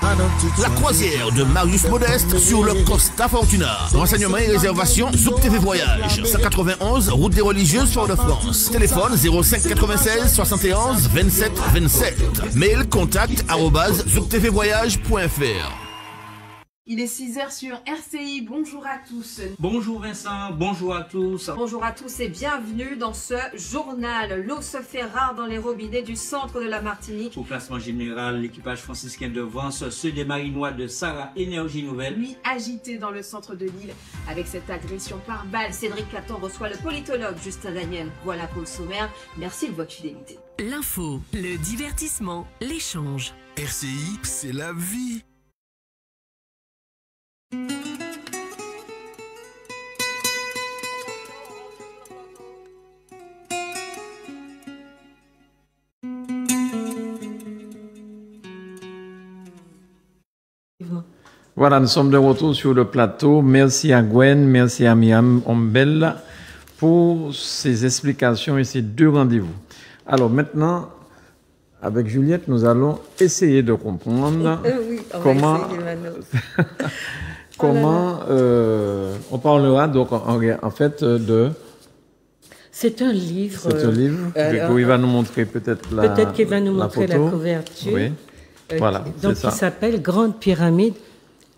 La croisière de Marius Modeste sur le Costa Fortuna. Renseignements et réservations Zouk TV Voyage. 191 route des Religieuses Fort-de-France. Téléphone 05 96 71 27 27. Mail contact @zouktvvoyage.fr. Il est 6h sur RCI. Bonjour à tous. Bonjour Vincent, bonjour à tous. Bonjour à tous et bienvenue dans ce journal. L'eau se fait rare dans les robinets du centre de la Martinique. Au classement général, l'équipage franciscain de Vence, ceux des Marinois de Sarah Énergie Nouvelle. Nuit agitée dans le centre de l'île avec cette agression par balle. Cédric Caton reçoit le politologue Justin Daniel. Voilà pour le sommaire. Merci de votre fidélité. L'info, le divertissement, l'échange. RCI, c'est la vie. Voilà, nous sommes de retour sur le plateau. Merci à Gwen, merci à Miam Ombel pour ces explications et ces deux rendez-vous. Alors maintenant, avec Juliette, nous allons essayer de comprendre Oui, comment on parlera donc en fait de... C'est un livre. C'est un livre. Il va nous montrer peut-être la Peut-être qu'il va nous montrer photo. la couverture. Oui. Voilà, donc c'est ça. il s'appelle Grande Pyramide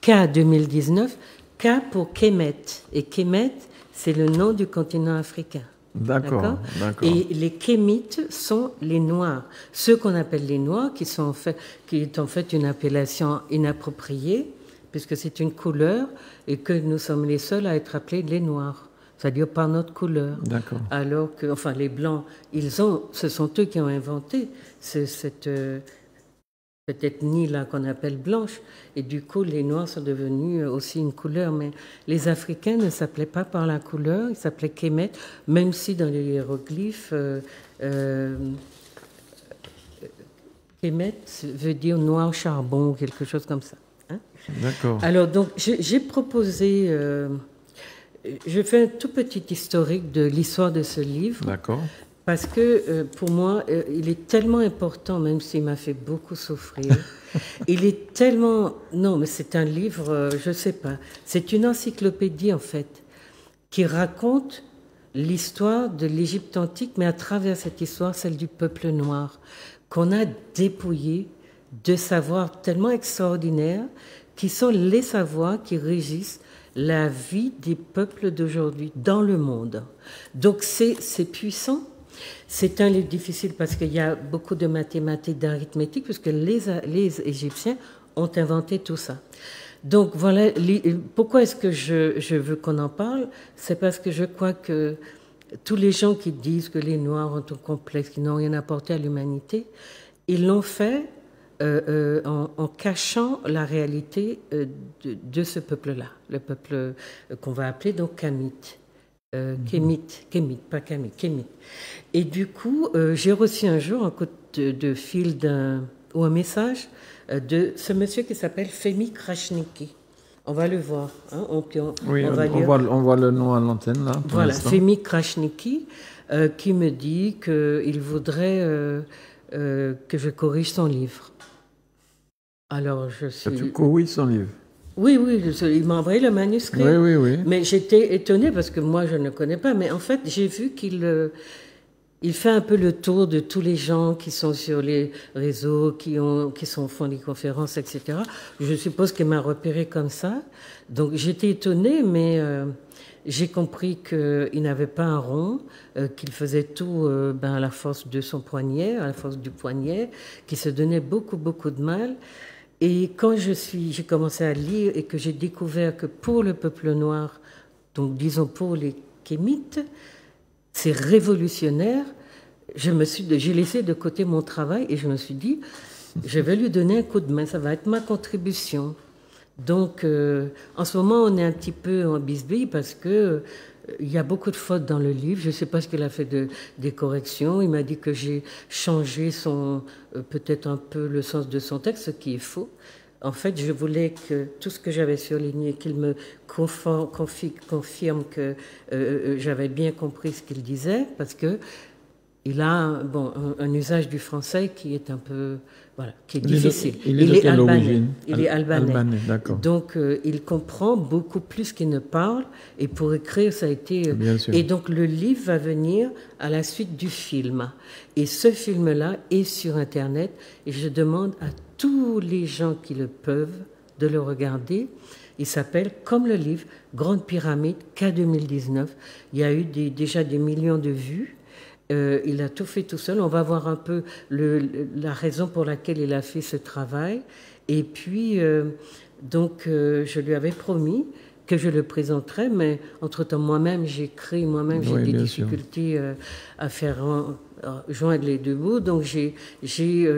K 2019. K pour Kemet. Et Kemet, c'est le nom du continent africain. D'accord. Et les Kémites sont les Noirs. Ceux qu'on appelle les Noirs, qui est en fait une appellation inappropriée, puisque c'est une couleur, et que nous sommes les seuls à être appelés les Noirs. C'est-à-dire par notre couleur. D'accord. Alors que, enfin, les Blancs, ce sont eux qui ont inventé cette ethnie-là qu'on appelle blanche. Et du coup, les Noirs sont devenus aussi une couleur. Mais les Africains ne s'appelaient pas par la couleur, ils s'appelaient Kemet, même si dans les hiéroglyphes, Kemet veut dire noir charbon ou quelque chose comme ça. Hein. D'accord. Alors, donc, j'ai proposé... je fais un tout petit historique de l'histoire de ce livre. D'accord. Parce que pour moi, il est tellement important, même s'il m'a fait beaucoup souffrir. Il est tellement... Non, mais c'est un livre, je ne sais pas. C'est une encyclopédie, en fait, qui raconte l'histoire de l'Égypte antique, mais à travers cette histoire, celle du peuple noir, qu'on a dépouillé de savoirs tellement extraordinaires, qui sont les savoirs qui régissent la vie des peuples d'aujourd'hui dans le monde. Donc c'est puissant. C'est un livre difficile parce qu'il y a beaucoup de mathématiques, d'arithmétique, puisque les Égyptiens ont inventé tout ça. Donc voilà, pourquoi est-ce que je veux qu'on en parle? C'est parce que je crois que tous les gens qui disent que les Noirs ont un complexe, qui n'ont rien apporté à l'humanité, ils l'ont fait en cachant la réalité de ce peuple-là, le peuple qu'on va appeler donc Kamite. Kémite, pas Kamite, Kémite. Et du coup, j'ai reçu un jour un coup de fil ou un message de ce monsieur qui s'appelle Femi Krashniki. On va le voir. Hein, on voit le nom à l'antenne là. Voilà, Femi Krashniki qui me dit qu'il voudrait que je corrige son livre. Alors je suis... Tu corriges son livre? Oui, il m'a envoyé le manuscrit. Oui. Mais j'étais étonnée parce que moi, je ne connais pas. Mais en fait, j'ai vu qu'il fait un peu le tour de tous les gens qui sont sur les réseaux, qui font des conférences, etc. Je suppose qu'il m'a repéré comme ça. Donc, j'étais étonnée, mais j'ai compris qu'il n'avait pas un rond, qu'il faisait tout à la force de son poignet, à la force du poignet, qu'il se donnait beaucoup, beaucoup de mal. Et quand j'ai commencé à lire et que j'ai découvert que pour le peuple noir, donc disons pour les Kémites, c'est révolutionnaire, j'ai laissé de côté mon travail et je me suis dit, je vais lui donner un coup de main, ça va être ma contribution. Donc, en ce moment, on est un petit peu en bisbille parce que il y a beaucoup de fautes dans le livre. Je ne sais pas ce qu'il a fait des corrections. Il m'a dit que j'ai changé peut-être un peu le sens de son texte, ce qui est faux. En fait, je voulais que tout ce que j'avais surligné, qu'il me confirme que j'avais bien compris ce qu'il disait, parce que il a un usage du français qui est un peu, voilà, qui est difficile. Il est albanais. Il est albanais. D'accord. Donc, il comprend beaucoup plus qu'il ne parle. Et pour écrire, ça a été... Bien sûr. Et donc, le livre va venir à la suite du film. Et ce film-là est sur Internet. Et je demande à tous les gens qui le peuvent de le regarder. Il s'appelle, comme le livre, Grande Pyramide, K 2019. Il y a eu déjà des millions de vues. Il a tout fait tout seul. On va voir un peu la raison pour laquelle il a fait ce travail. Et puis, je lui avais promis que je le présenterais, mais entre-temps, moi-même, j'écris, j'ai des difficultés à faire joindre les deux bouts. Donc, j'ai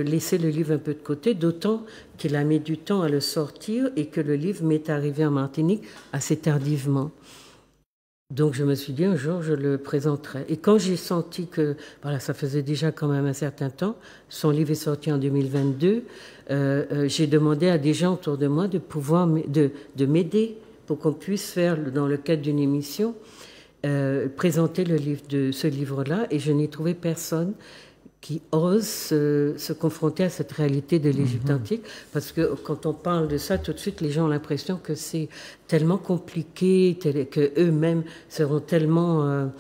laissé le livre un peu de côté, d'autant qu'il a mis du temps à le sortir et que le livre m'est arrivé en Martinique assez tardivement. Donc, je me suis dit, un jour, je le présenterai. Et quand j'ai senti que, voilà, ça faisait déjà quand même un certain temps, son livre est sorti en 2022, j'ai demandé à des gens autour de moi de m'aider pour qu'on puisse faire, dans le cadre d'une émission, présenter ce livre-là. Et je n'ai trouvé personne qui ose se confronter à cette réalité de l'Égypte antique, parce que quand on parle de ça, tout de suite, les gens ont l'impression que c'est tellement compliqué, que eux-mêmes seront tellement,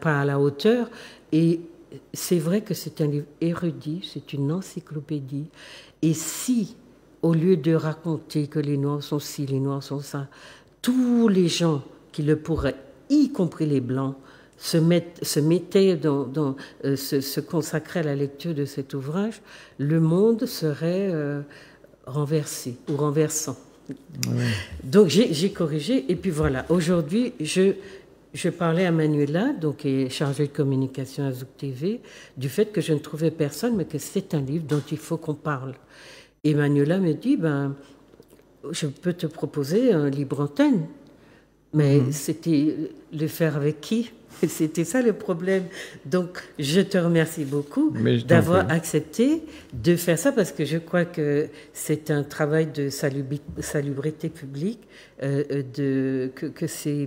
pas à la hauteur. Et c'est vrai que c'est un livre érudit, c'est une encyclopédie. Et si, au lieu de raconter que les Noirs sont ci, les Noirs sont ça, tous les gens qui le pourraient, y compris les Blancs, se consacraient à la lecture de cet ouvrage, le monde serait renversé ou renversant. Ouais. Donc j'ai corrigé, et puis voilà, aujourd'hui, je parlais à Manuela, donc qui est chargée de communication à Zouk TV, du fait que je ne trouvais personne, mais que c'est un livre dont il faut qu'on parle. Et Manuela me dit, je peux te proposer un libre antenne, mais c'était le faire avec qui? C'était ça le problème. Donc, je te remercie beaucoup d'avoir accepté de faire ça, parce que je crois que c'est un travail de salubrité publique, que c'est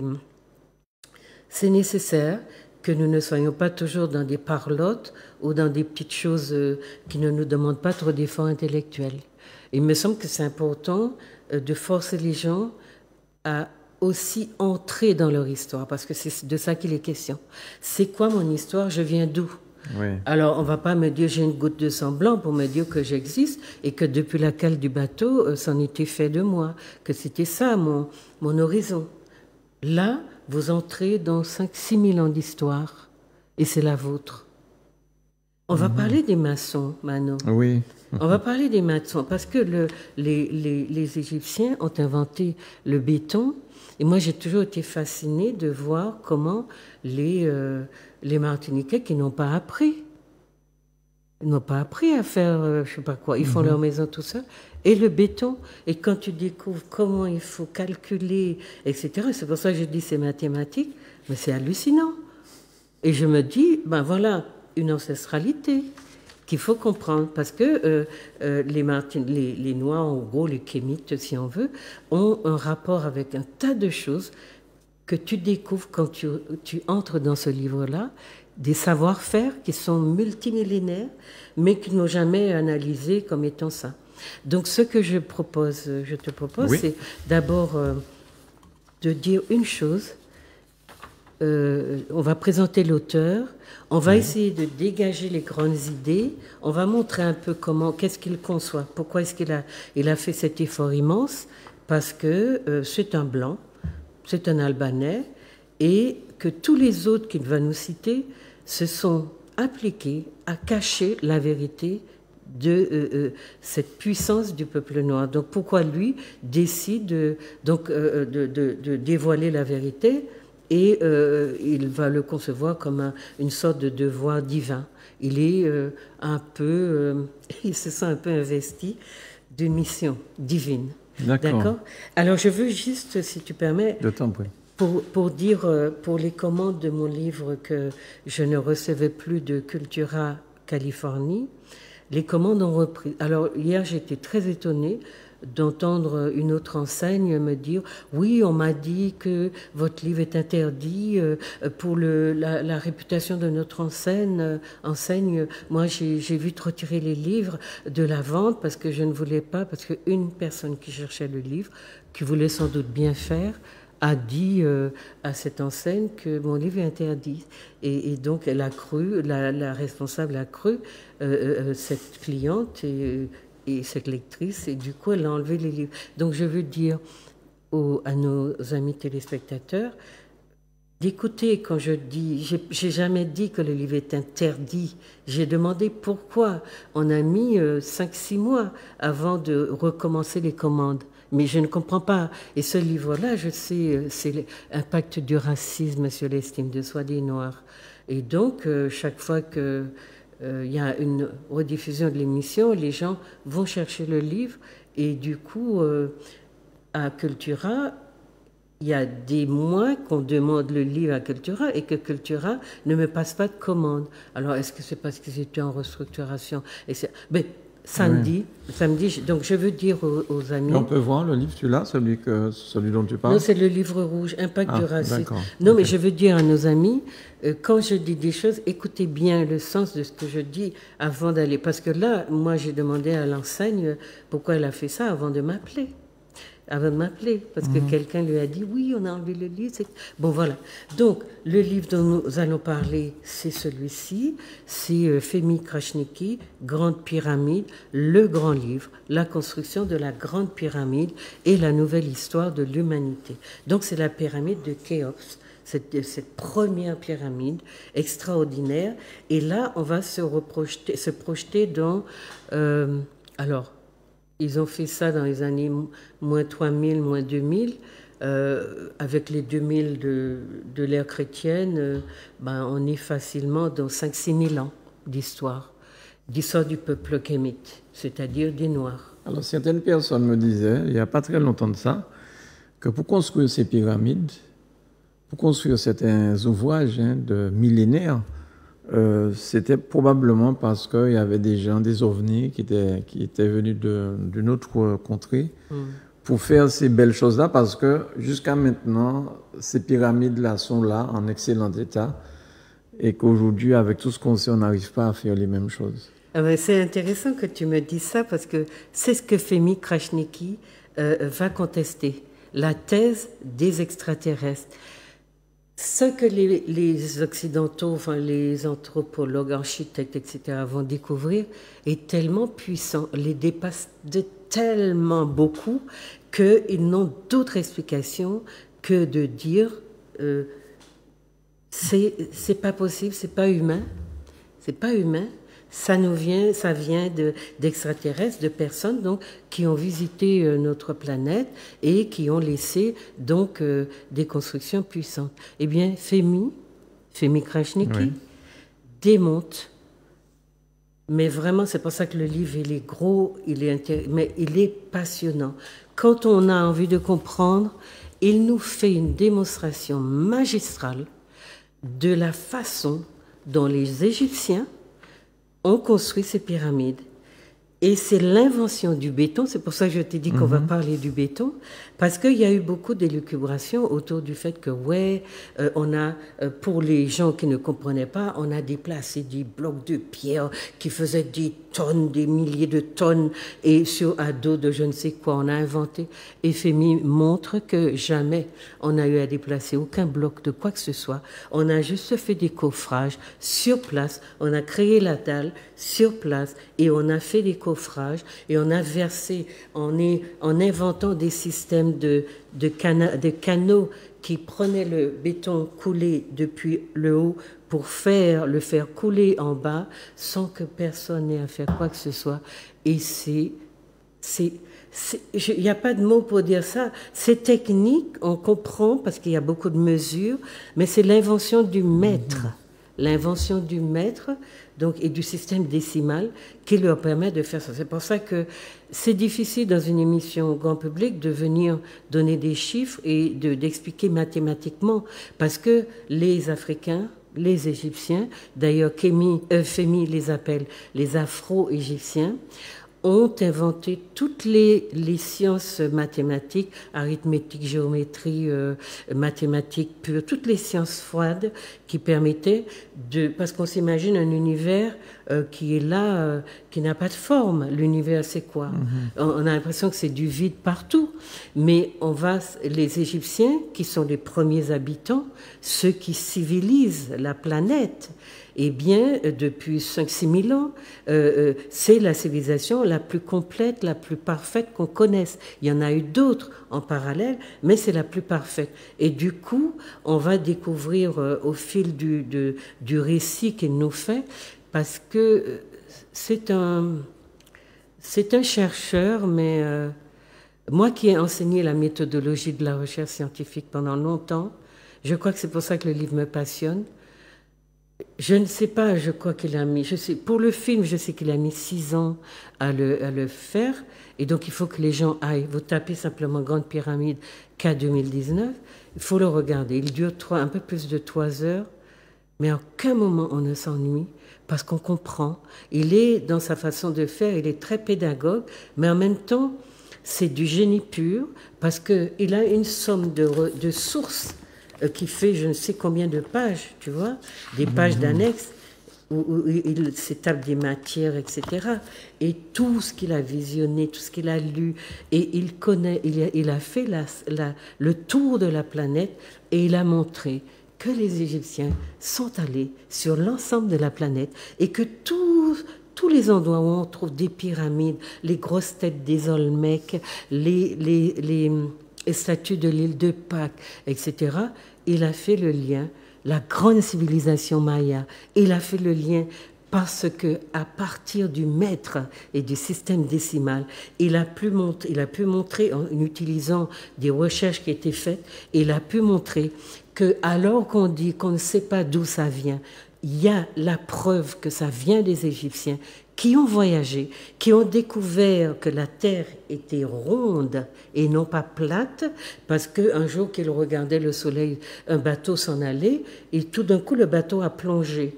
nécessaire que nous ne soyons pas toujours dans des parlottes ou dans des petites choses qui ne nous demandent pas trop d'efforts intellectuels. Il me semble que c'est important de forcer les gens à aussi entrer dans leur histoire, parce que c'est de ça qu'il est question. C'est quoi mon histoire? Je viens d'où? Oui. Alors, on ne va pas me dire j'ai une goutte de sang blanc pour me dire que j'existe et que depuis la cale du bateau, c'en était fait de moi, que c'était ça mon horizon. Là, vous entrez dans 5-6 000 ans d'histoire et c'est la vôtre. On va parler des maçons, Manon. Oui. On va parler des maçons parce que les Égyptiens ont inventé le béton. Et moi, j'ai toujours été fascinée de voir comment les Martiniquais qui n'ont pas appris à faire, je sais pas quoi, ils font leur maison tout seuls. Et le béton, et quand tu découvres comment il faut calculer, etc., c'est pour ça que je dis c'est mathématique, mais c'est hallucinant. Et je me dis, voilà, une ancestralité qu'il faut comprendre, parce que les Noirs, en gros, les Kémites, si on veut, ont un rapport avec un tas de choses que tu découvres quand tu entres dans ce livre-là, des savoir-faire qui sont multimillénaires, mais qui n'ont jamais analysé comme étant ça. Donc, ce que je te propose, c'est d'abord de dire une chose. On va présenter l'auteur, on va essayer de dégager les grandes idées, on va montrer un peu qu'est-ce qu'il conçoit, pourquoi est-ce qu'il a fait cet effort immense, parce que c'est un Blanc, c'est un Albanais, et que tous les autres qu'il va nous citer se sont appliqués à cacher la vérité de cette puissance du peuple noir. Donc pourquoi lui décide de dévoiler la vérité? Et il va le concevoir comme une sorte de devoir divin. Il est il se sent un peu investi d'une mission divine. D'accord. Alors, je veux juste, si tu permets, de t'en prie. Pour dire, pour les commandes de mon livre que je ne recevais plus de Cultura Californie, les commandes ont repris. Alors, hier, j'étais très étonnée d'entendre une autre enseigne me dire « Oui, on m'a dit que votre livre est interdit pour la réputation de notre enseigne. Moi, j'ai vu retirer les livres de la vente parce que je ne voulais pas, parce qu'une personne qui cherchait le livre, qui voulait sans doute bien faire, a dit à cette enseigne que mon livre est interdit. Et donc, elle a cru, la responsable a cru, cette cliente et cette lectrice, et du coup, elle a enlevé les livres. Donc, je veux dire à nos amis téléspectateurs d'écouter quand je dis, j'ai jamais dit que le livre est interdit. J'ai demandé pourquoi. On a mis 5-6 mois avant de recommencer les commandes. Mais je ne comprends pas. Et ce livre-là, je sais, c'est l'impact du racisme sur l'estime de soi des Noirs. Et donc, chaque fois que il y a une rediffusion de l'émission, les gens vont chercher le livre et du coup, à Cultura, il y a des mois qu'on demande le livre à Cultura et que Cultura ne me passe pas de commande. Alors, est-ce que c'est parce qu'ils étaient en restructuration? Mais samedi, donc je veux dire aux amis... Et on peut voir le livre, celui-là, celui dont tu parles? Non, c'est le livre rouge, Impact du racisme. Non, mais je veux dire à nos amis, quand je dis des choses, écoutez bien le sens de ce que je dis avant d'aller. Parce que là, moi, j'ai demandé à l'enseigne pourquoi elle a fait ça avant de m'appeler. Parce que quelqu'un lui a dit, oui, on a enlevé le livre. Bon, voilà. Donc, le livre dont nous allons parler, c'est celui-ci. C'est Femi Krasniqi, Grande Pyramide, le grand livre, la construction de la Grande Pyramide et la nouvelle histoire de l'humanité. Donc, c'est la pyramide de Khéops. Cette première pyramide extraordinaire. Et là, on va se projeter dans... ils ont fait ça dans les années moins 3000, moins 2000. Avec les 2000 de l'ère chrétienne, on est facilement dans 5-6 000 ans d'histoire du peuple kémite, c'est-à-dire des Noirs. Alors, certaines personnes me disaient, il n'y a pas très longtemps de ça, que pour construire ces pyramides, pour construire certains ouvrages de millénaires, c'était probablement parce qu'il y avait des gens, des ovnis qui étaient venus d'une autre contrée pour faire ces belles choses-là, parce que jusqu'à maintenant, ces pyramides-là sont là, en excellent état, et qu'aujourd'hui, avec tout ce qu'on sait, on n'arrive pas à faire les mêmes choses. C'est intéressant que tu me dises ça, parce que c'est ce que Femi Krasniqi va contester, la thèse des extraterrestres. Ce que les Occidentaux, enfin les anthropologues, architectes, etc. vont découvrir est tellement puissant, les dépasse de tellement beaucoup qu'ils n'ont d'autre explication que de dire c'est pas possible, c'est pas humain, ça vient d'extraterrestres, de personnes donc qui ont visité notre planète et qui ont laissé donc des constructions puissantes. Eh bien, Femi Krasniqi démonte, mais vraiment c'est pour ça que le livre il est gros, mais il est passionnant. Quand on a envie de comprendre, il nous fait une démonstration magistrale de la façon dont les Égyptiens ont construit ces pyramides. Et c'est l'invention du béton, c'est pour ça que je t'ai dit qu'on va parler du béton, parce qu'il y a eu beaucoup d'élucubrations autour du fait que, on a, pour les gens qui ne comprenaient pas, on a déplacé des blocs de pierre qui faisaient des tonnes, des milliers de tonnes, et à dos de je ne sais quoi, on a inventé. Et Femi montre que jamais on a eu à déplacer aucun bloc de quoi que ce soit. On a juste fait des coffrages sur place, on a créé la dalle sur place, et on a fait des coffrages, et on a versé, en inventant des systèmes de canaux qui prenaient le béton coulé depuis le haut pour le faire couler en bas sans que personne n'ait à faire quoi que ce soit. Et il n'y a pas de mots pour dire ça. C'est technique, on comprend parce qu'il y a beaucoup de mesures, mais c'est l'invention du maître. l'invention du mètre donc, et du système décimal qui leur permet de faire ça. C'est pour ça que c'est difficile dans une émission au grand public de venir donner des chiffres et d'expliquer mathématiquement, parce que les Africains, les Égyptiens, d'ailleurs Femi les appelle les Afro-Égyptiens, ont inventé toutes les sciences mathématiques, arithmétique, géométrie, mathématiques pures, toutes les sciences froides qui permettaient parce qu'on s'imagine un univers qui est là, qui n'a pas de forme. L'univers, c'est quoi? On a l'impression que c'est du vide partout. Mais les Égyptiens, qui sont les premiers habitants, ceux qui civilisent la planète, eh bien, depuis 5-6 000 ans, c'est la civilisation la plus complète, la plus parfaite qu'on connaisse. Il y en a eu d'autres en parallèle, mais c'est la plus parfaite. Et du coup, on va découvrir au fil du récit qu'il nous fait, parce que c'est un chercheur, mais moi qui ai enseigné la méthodologie de la recherche scientifique pendant longtemps, je crois que c'est pour ça que le livre me passionne. Je ne sais pas, je crois qu'il a mis... pour le film, je sais qu'il a mis 6 ans à le faire. Et donc, il faut que les gens aillent. Vous tapez simplement Grande Pyramide K 2019. Il faut le regarder. Il dure un peu plus de 3 heures. Mais à aucun moment, on ne s'ennuie parce qu'on comprend. Il est, dans sa façon de faire, il est très pédagogue. Mais en même temps, c'est du génie pur parce qu'il a une somme de sources qui fait je ne sais combien de pages, tu vois, des pages d'annexes où il s'étape des matières, etc. Et tout ce qu'il a visionné, tout ce qu'il a lu, et il connaît, il a fait le tour de la planète et il a montré que les Égyptiens sont allés sur l'ensemble de la planète et que tous les endroits où on trouve des pyramides, les grosses têtes des Olmecs, les statues de l'île de Pâques, etc., il a fait le lien, la grande civilisation maya, il a fait le lien parce que à partir du mètre et du système décimal, il a pu montrer, en utilisant des recherches qui étaient faites, il a pu montrer que alors qu'on dit qu'on ne sait pas d'où ça vient, il y a la preuve que ça vient des Égyptiens qui ont voyagé, qui ont découvert que la Terre était ronde et non pas plate, parce qu'un jour qu'ils regardaient le soleil, un bateau s'en allait, et tout d'un coup le bateau a plongé.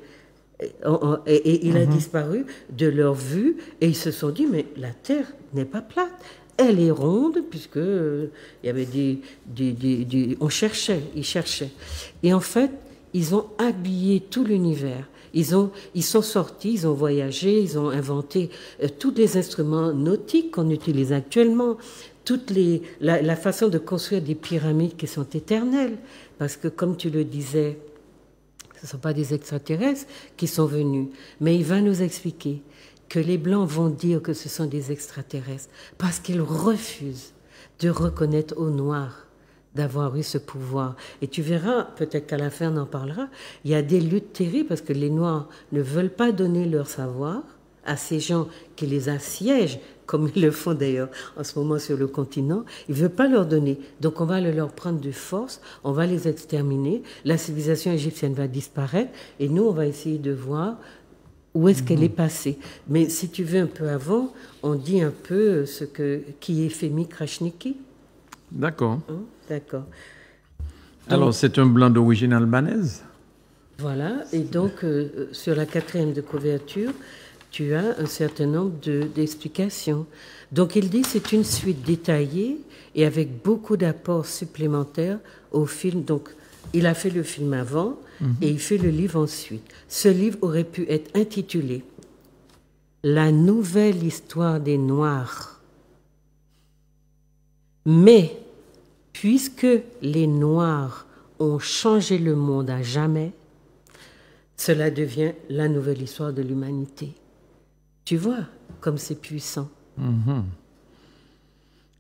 Et il a disparu de leur vue, et ils se sont dit, mais la Terre n'est pas plate. Elle est ronde, puisque il y avait ils cherchaient. Et en fait, ils ont habillé tout l'univers. Ils sont sortis, ils ont voyagé, ils ont inventé tous les instruments nautiques qu'on utilise actuellement, la façon de construire des pyramides qui sont éternelles. Parce que, comme tu le disais, ce ne sont pas des extraterrestres qui sont venus. Mais il va nous expliquer que les Blancs vont dire que ce sont des extraterrestres parce qu'ils refusent de reconnaître aux Noirs d'avoir eu ce pouvoir. Et tu verras, peut-être qu'à la fin on en parlera, il y a des luttes terribles parce que les Noirs ne veulent pas donner leur savoir à ces gens qui les assiègent, comme ils le font d'ailleurs en ce moment sur le continent. Ils ne veulent pas leur donner. Donc on va leur prendre de force, on va les exterminer, la civilisation égyptienne va disparaître et nous on va essayer de voir où est-ce qu'elle est passée. Mais si tu veux un peu avant, on dit un peu qui est Femi Krasniqi. D'accord. D'accord. Alors, c'est un blanc d'origine albanaise? Voilà, et donc, sur la 4e de couverture, tu as un certain nombre d'explications. Donc, il dit c'est une suite détaillée et avec beaucoup d'apports supplémentaires au film. Donc, il a fait le film avant et il fait le livre ensuite. Ce livre aurait pu être intitulé « La nouvelle histoire des Noirs ». Mais, puisque les Noirs ont changé le monde à jamais, cela devient la nouvelle histoire de l'humanité. Tu vois comme c'est puissant.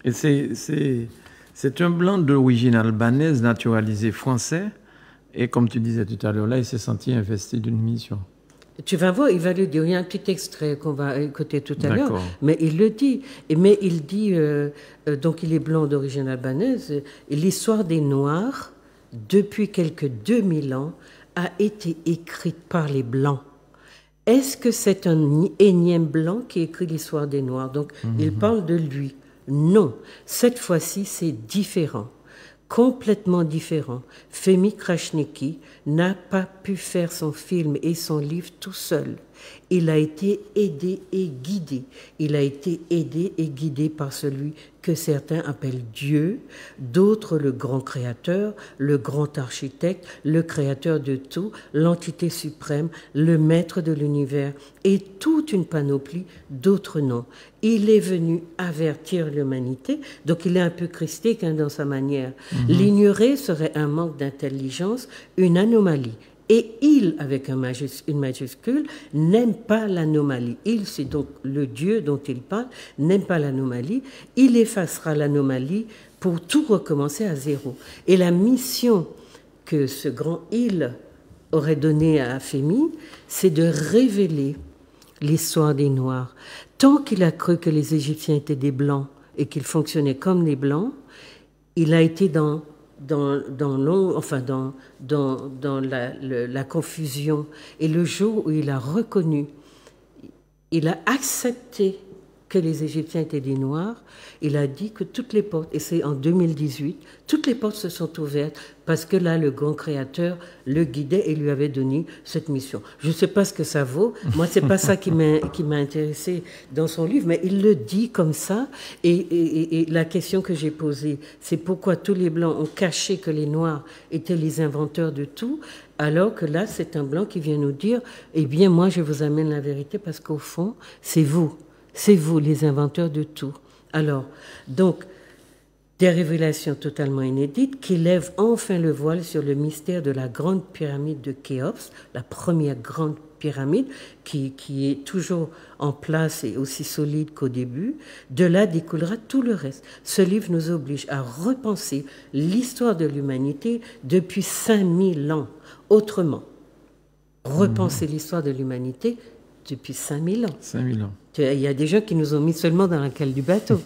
Et c'est un blanc d'origine albanaise naturalisé français. Et comme tu disais tout à l'heure, là, il s'est senti investi d'une mission. Tu vas voir, il va le dire. Il y a un petit extrait qu'on va écouter tout à l'heure, mais il le dit. Mais il dit, donc il est blanc d'origine albanaise, l'histoire des Noirs, depuis quelques 2000 ans, a été écrite par les Blancs. Est-ce que c'est un énième Blanc qui écrit l'histoire des Noirs? Donc, il parle de lui. Non. Cette fois-ci, c'est différent. Complètement différent. Femi Krasniqi n'a pas pu faire son film et son livre tout seul. Il a été aidé et guidé. Il a été aidé et guidé par celui que certains appellent Dieu, d'autres le grand créateur, le grand architecte, le créateur de tout, l'entité suprême, le maître de l'univers et toute une panoplie d'autres noms. Il est venu avertir l'humanité, donc il est un peu christique dans sa manière. L'ignorer serait un manque d'intelligence, une anomalie. Et il, avec une majuscule, n'aime pas l'anomalie. Il, c'est donc le Dieu dont il parle, n'aime pas l'anomalie. Il effacera l'anomalie pour tout recommencer à zéro. Et la mission que ce grand il aurait donnée à Femi, c'est de révéler l'histoire des Noirs. Tant qu'il a cru que les Égyptiens étaient des Blancs et qu'ils fonctionnaient comme les Blancs, il a été dans la confusion. Et le jour où il a reconnu, il a accepté que les Égyptiens étaient des Noirs, il a dit que toutes les portes, et c'est en 2018, toutes les portes se sont ouvertes parce que là, le grand créateur le guidait et lui avait donné cette mission. Je ne sais pas ce que ça vaut. Moi, c'est pas ça qui m'a intéressé dans son livre, mais il le dit comme ça. Et la question que j'ai posée, c'est pourquoi tous les Blancs ont caché que les Noirs étaient les inventeurs de tout, alors que là, c'est un Blanc qui vient nous dire, eh bien, moi, je vous amène la vérité parce qu'au fond, c'est vous les inventeurs de tout. Alors, donc, des révélations totalement inédites qui lèvent enfin le voile sur le mystère de la grande pyramide de Khéops, la première grande pyramide qui est toujours en place et aussi solide qu'au début. De là découlera tout le reste. Ce livre nous oblige à repenser l'histoire de l'humanité depuis 5000 ans. Autrement, repenser l'histoire de l'humanité depuis 5000 ans. 5000 ans. Il y a des gens qui nous ont mis seulement dans la cale du bateau.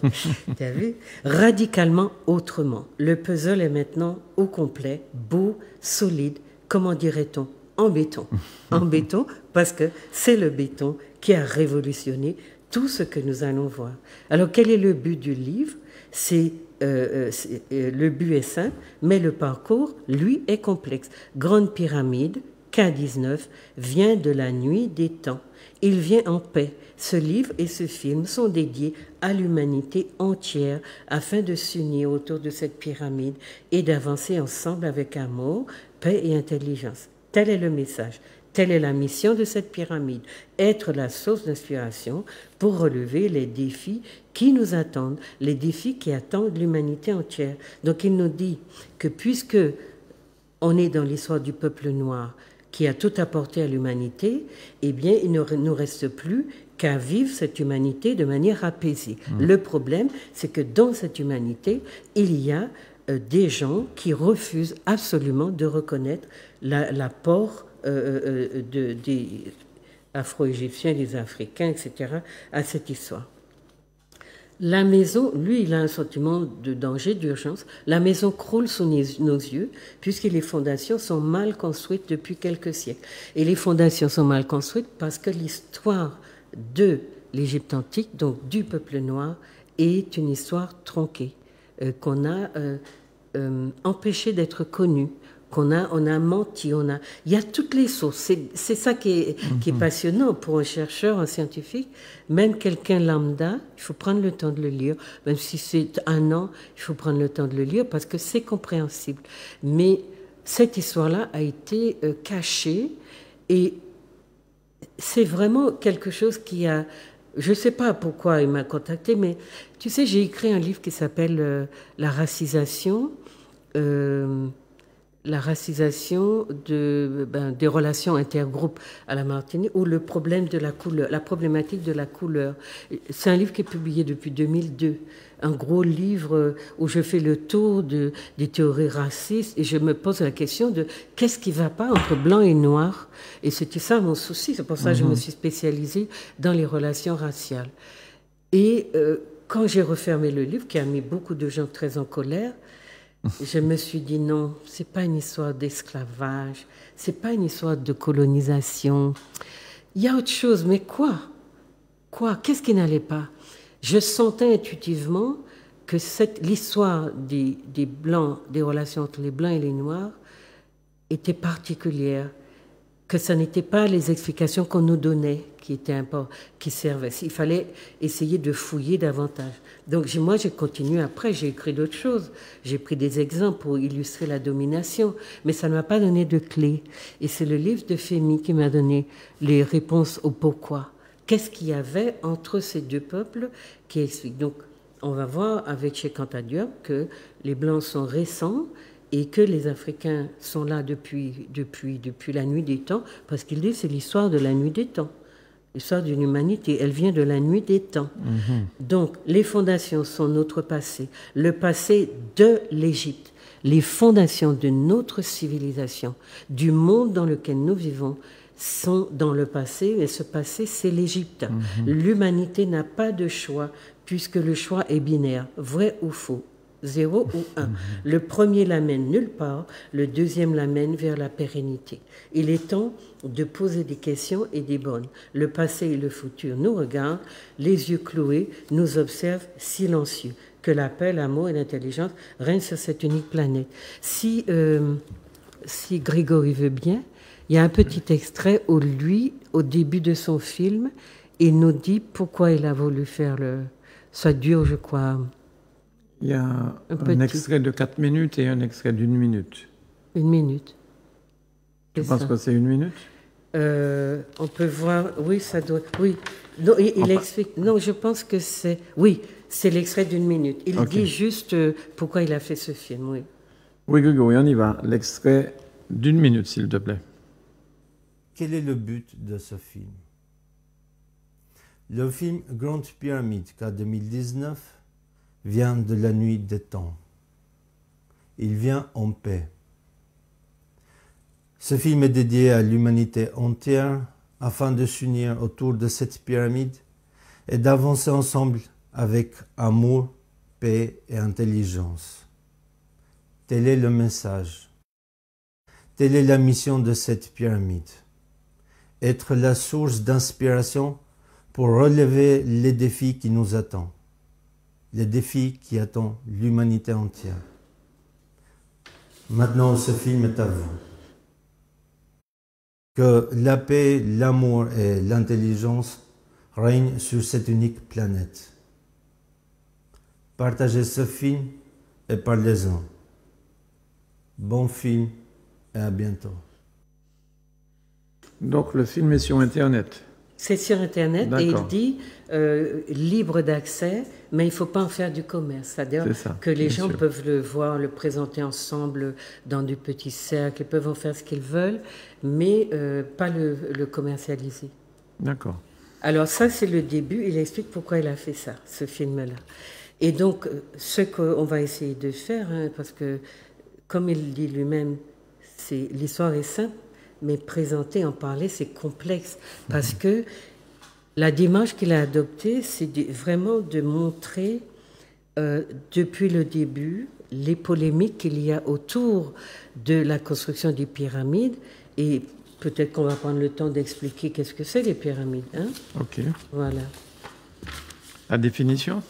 Tu as vu? Radicalement autrement. Le puzzle est maintenant au complet, beau, solide, comment dirait-on? En béton. En béton, parce que c'est le béton qui a révolutionné tout ce que nous allons voir. Alors, quel est le but du livre? Le but est simple, mais le parcours, lui, est complexe. Grande pyramide, K19, vient de la nuit des temps. Il vient en paix. Ce livre et ce film sont dédiés à l'humanité entière afin de s'unir autour de cette pyramide et d'avancer ensemble avec amour, paix et intelligence. Tel est le message. Telle est la mission de cette pyramide, être la source d'inspiration pour relever les défis qui nous attendent, les défis qui attendent l'humanité entière. Donc il nous dit que puisque on est dans l'histoire du peuple noir, qui a tout apporté à l'humanité, eh bien, il ne nous reste plus qu'à vivre cette humanité de manière apaisée. Le problème, c'est que dans cette humanité, il y a des gens qui refusent absolument de reconnaître l'apport des Afro-Égyptiens, des Africains, etc., à cette histoire. La maison, lui, il a un sentiment de danger, d'urgence. La maison croule sous nos yeux, puisque les fondations sont mal construites depuis quelques siècles. Et les fondations sont mal construites parce que l'histoire de l'Égypte antique, donc du peuple noir, est une histoire tronquée, qu'on a empêché d'être connue, on a menti, il y a toutes les sources. C'est ça qui est passionnant pour un chercheur, un scientifique, même quelqu'un lambda, il faut prendre le temps de le lire, même si c'est 1 an, il faut prendre le temps de le lire parce que c'est compréhensible. Mais cette histoire-là a été cachée et c'est vraiment quelque chose qui a... Je ne sais pas pourquoi il m'a contacté, mais tu sais, j'ai écrit un livre qui s'appelle La racisation. La racisation des relations intergroupes à la Martinique ou le problème de la couleur, la problématique de la couleur. C'est un livre qui est publié depuis 2002, un gros livre où je fais le tour des théories racistes et je me pose la question de qu'est-ce qui ne va pas entre blanc et noir. Et c'était ça mon souci, c'est pour ça que je me suis spécialisée dans les relations raciales. Et quand j'ai refermé le livre, qui a mis beaucoup de gens très en colère, Je me suis dit non, c'est pas une histoire d'esclavage, c'est pas une histoire de colonisation. Il y a autre chose, mais quoi? Quoi? Qu'est-ce qui n'allait pas? Je sentais intuitivement que l'histoire des Blancs, des relations entre les Blancs et les Noirs, était particulière, que ce n'était pas les explications qu'on nous donnait qui servaient. Il fallait essayer de fouiller davantage. Donc moi, j'ai continué après, j'ai écrit d'autres choses. J'ai pris des exemples pour illustrer la domination, mais ça ne m'a pas donné de clé. Et c'est le livre de Fémy qui m'a donné les réponses au pourquoi. Qu'est-ce qu'il y avait entre ces deux peuples qui expliquent. Donc, on va voir avec Cheikh Anta Diop que les Blancs sont récents et que les Africains sont là depuis la nuit des temps, parce qu'il dit que c'est l'histoire de la nuit des temps. L'histoire d'une humanité, elle vient de la nuit des temps. Donc, les fondations sont notre passé, le passé de l'Égypte, les fondations de notre civilisation, du monde dans lequel nous vivons, sont dans le passé, et ce passé, c'est l'Égypte. L'humanité n'a pas de choix, puisque le choix est binaire, vrai ou faux, 0 ou 1. Le premier l'amène nulle part, le deuxième l'amène vers la pérennité. Il est temps de poser des questions et des bonnes. Le passé et le futur nous regardent, les yeux cloués, nous observent silencieux. Que la paix, l'amour et l'intelligence règnent sur cette unique planète. Si Grégory veut bien, il y a un petit extrait où lui, au début de son film, il nous dit pourquoi il a voulu faire ça dure, je crois. Il y a un extrait de 4 minutes et un extrait d'1 minute. 1 minute. Je pense que c'est 1 minute. On peut voir, oui, ça doit. Oui. Non, il explique. Non, je pense que c'est. Oui, c'est l'extrait d'1 minute. Il dit juste pourquoi il a fait ce film, oui. Oui, Grégory, on y va. L'extrait d'1 minute, s'il te plaît. Quel est le but de ce film? Le film Grande Pyramide, qu'en 2019, vient de la nuit des temps. Il vient en paix. Ce film est dédié à l'humanité entière afin de s'unir autour de cette pyramide et d'avancer ensemble avec amour, paix et intelligence. Tel est le message. Telle est la mission de cette pyramide. Être la source d'inspiration pour relever les défis qui nous attendent. Les défis qui attendent l'humanité entière. Maintenant, ce film est à vous. Que la paix, l'amour et l'intelligence règnent sur cette unique planète. Partagez ce film et parlez-en. Bon film et à bientôt. Donc le film est sur Internet. C'est sur Internet et il dit libre d'accès, mais il ne faut pas en faire du commerce. C'est-à-dire que les gens peuvent le voir, le présenter ensemble dans du petit cercle, ils peuvent en faire ce qu'ils veulent, mais pas le commercialiser. D'accord. Alors ça, c'est le début. Il explique pourquoi il a fait ça, ce film-là. Et donc, ce qu'on va essayer de faire, parce que, comme il dit lui-même, l'histoire est simple, mais présenter, en parler, c'est complexe. Parce que la démarche qu'il a adoptée, c'est vraiment de montrer, depuis le début, les polémiques qu'il y a autour de la construction des pyramides. Et peut-être qu'on va prendre le temps d'expliquer qu'est-ce que c'est les pyramides. OK. Voilà. La définition?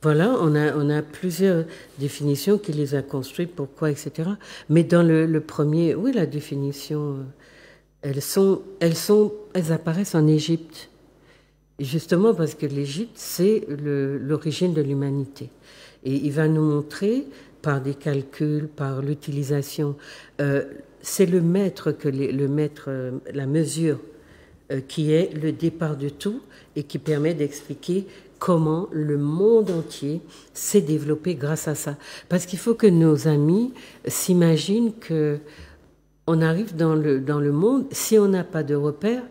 Voilà, on a plusieurs définitions qui les a construites, pourquoi, etc. Mais dans le premier, oui, la définition, elles apparaissent en Égypte. Justement parce que l'Égypte, c'est l'origine de l'humanité. Et il va nous montrer, par des calculs, par l'utilisation, c'est le mètre, la mesure, qui est le départ de tout et qui permet d'expliquer comment le monde entier s'est développé grâce à ça. Parce qu'il faut que nos amis s'imaginent qu'on arrive dans le monde, si on n'a pas de repères,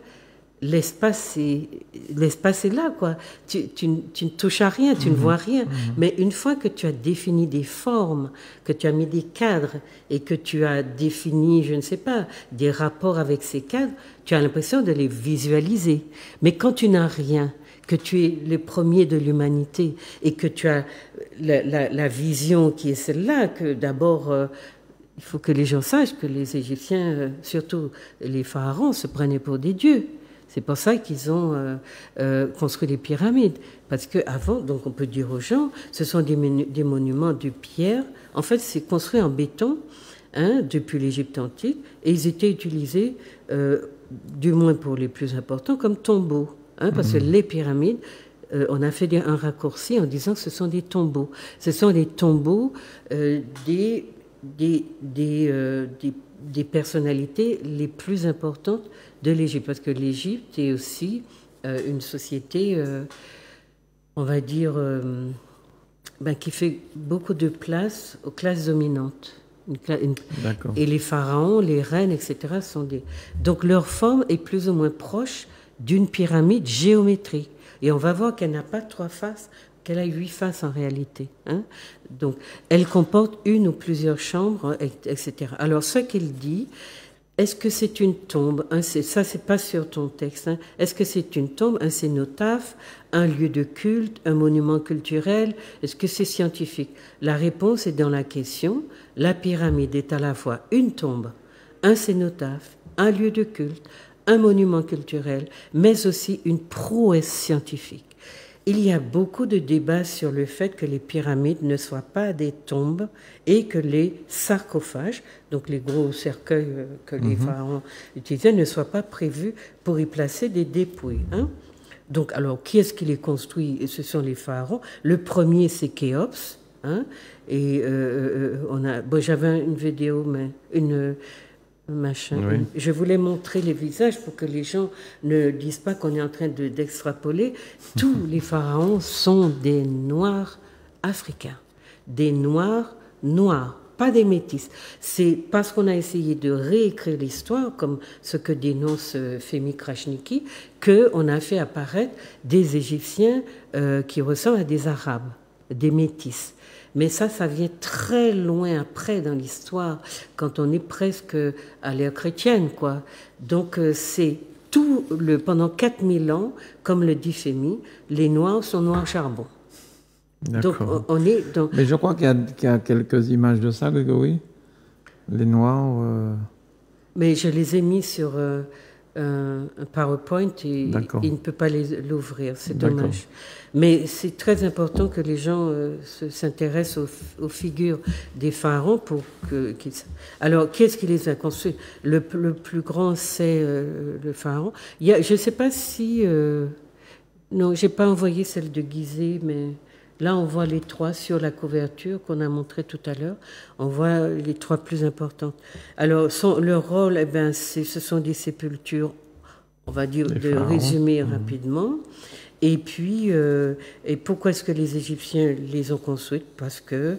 l'espace est là, quoi. Tu ne touches à rien, tu ne vois rien. Mais une fois que tu as défini des formes, que tu as mis des cadres et que tu as défini, je ne sais pas, des rapports avec ces cadres, tu as l'impression de les visualiser. Mais quand tu n'as rien, que tu es le premier de l'humanité et que tu as la vision qui est celle-là, que d'abord, il faut que les gens sachent que les Égyptiens, surtout les pharaons, se prenaient pour des dieux. C'est pour ça qu'ils ont construit les pyramides. Parce qu'avant, donc on peut dire aux gens, ce sont des monuments de pierre. En fait, c'est construit en béton depuis l'Égypte antique. Et ils étaient utilisés, du moins pour les plus importants, comme tombeaux. Parce que les pyramides, on a fait un raccourci en disant que ce sont des tombeaux. Ce sont les tombeaux des personnalités les plus importantes de l'Égypte. Parce que l'Égypte est aussi une société, on va dire, qui fait beaucoup de place aux classes dominantes. Et les pharaons, les reines, etc. sont des... Donc leur forme est plus ou moins proche d'une pyramide géométrique. Et on va voir qu'elle n'a pas 3 faces, qu'elle a 8 faces en réalité. Donc, elle comporte une ou plusieurs chambres, etc. Alors, ce qu'il dit, est-ce que c'est une tombe? Ça, c'est pas sur ton texte. Est-ce que c'est une tombe, un cénotaphe, un lieu de culte, un monument culturel? Est-ce que c'est scientifique? La réponse est dans la question. La pyramide est à la fois une tombe, un cénotaphe, un lieu de culte, un monument culturel, mais aussi une prouesse scientifique. Il y a beaucoup de débats sur le fait que les pyramides ne soient pas des tombes et que les sarcophages, donc les gros cercueils que les pharaons utilisaient, ne soient pas prévus pour y placer des dépouilles. Donc, alors, qui est-ce qui les construit? Ce sont les pharaons. Le premier, c'est Khéops. Et j'avais une vidéo, mais Oui. Je voulais montrer les visages pour que les gens ne disent pas qu'on est en train d'extrapoler. Tous les pharaons sont des Noirs africains, des Noirs, pas des métis. C'est parce qu'on a essayé de réécrire l'histoire, comme ce que dénonce Femi Krasniqi, qu'on a fait apparaître des Égyptiens qui ressemblent à des Arabes, des métis. Mais ça vient très loin après dans l'histoire, quand on est presque à l'ère chrétienne, quoi. Donc c'est pendant 4000 ans, comme le dit Femi, les Noirs sont noirs charbon. Donc on est dans... Mais je crois qu'il y a quelques images de ça, Grégory. Les Noirs... Mais je les ai mis sur un PowerPoint et il ne peut pas l'ouvrir, c'est dommage. Mais c'est très important que les gens s'intéressent aux figures des pharaons pour qu'ils... Alors, qui est-ce qui les a construits? Le plus grand, c'est le pharaon. Je ne sais pas si... non, je n'ai pas envoyé celle de Gizeh, mais là, on voit les 3 sur la couverture qu'on a montré tout à l'heure. On voit les 3 plus importantes. Alors, leur rôle, ce sont des sépultures, on va dire, de résumer rapidement. Et puis, et pourquoi est-ce que les Égyptiens les ont construites? Parce que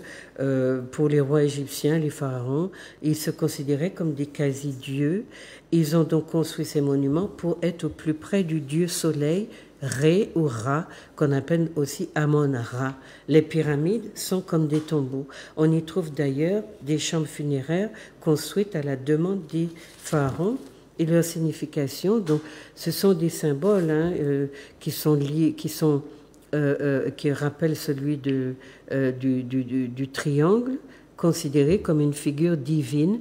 pour les rois égyptiens, les pharaons, ils se considéraient comme des quasi-dieux. Ils ont donc construit ces monuments pour être au plus près du dieu soleil, Ré ou Ra, qu'on appelle aussi Amon-Ra. Les pyramides sont comme des tombeaux. On y trouve d'ailleurs des chambres funéraires construites à la demande des pharaons. Et leur signification, donc, ce sont des symboles qui sont liés, qui rappellent celui du triangle, considéré comme une figure divine.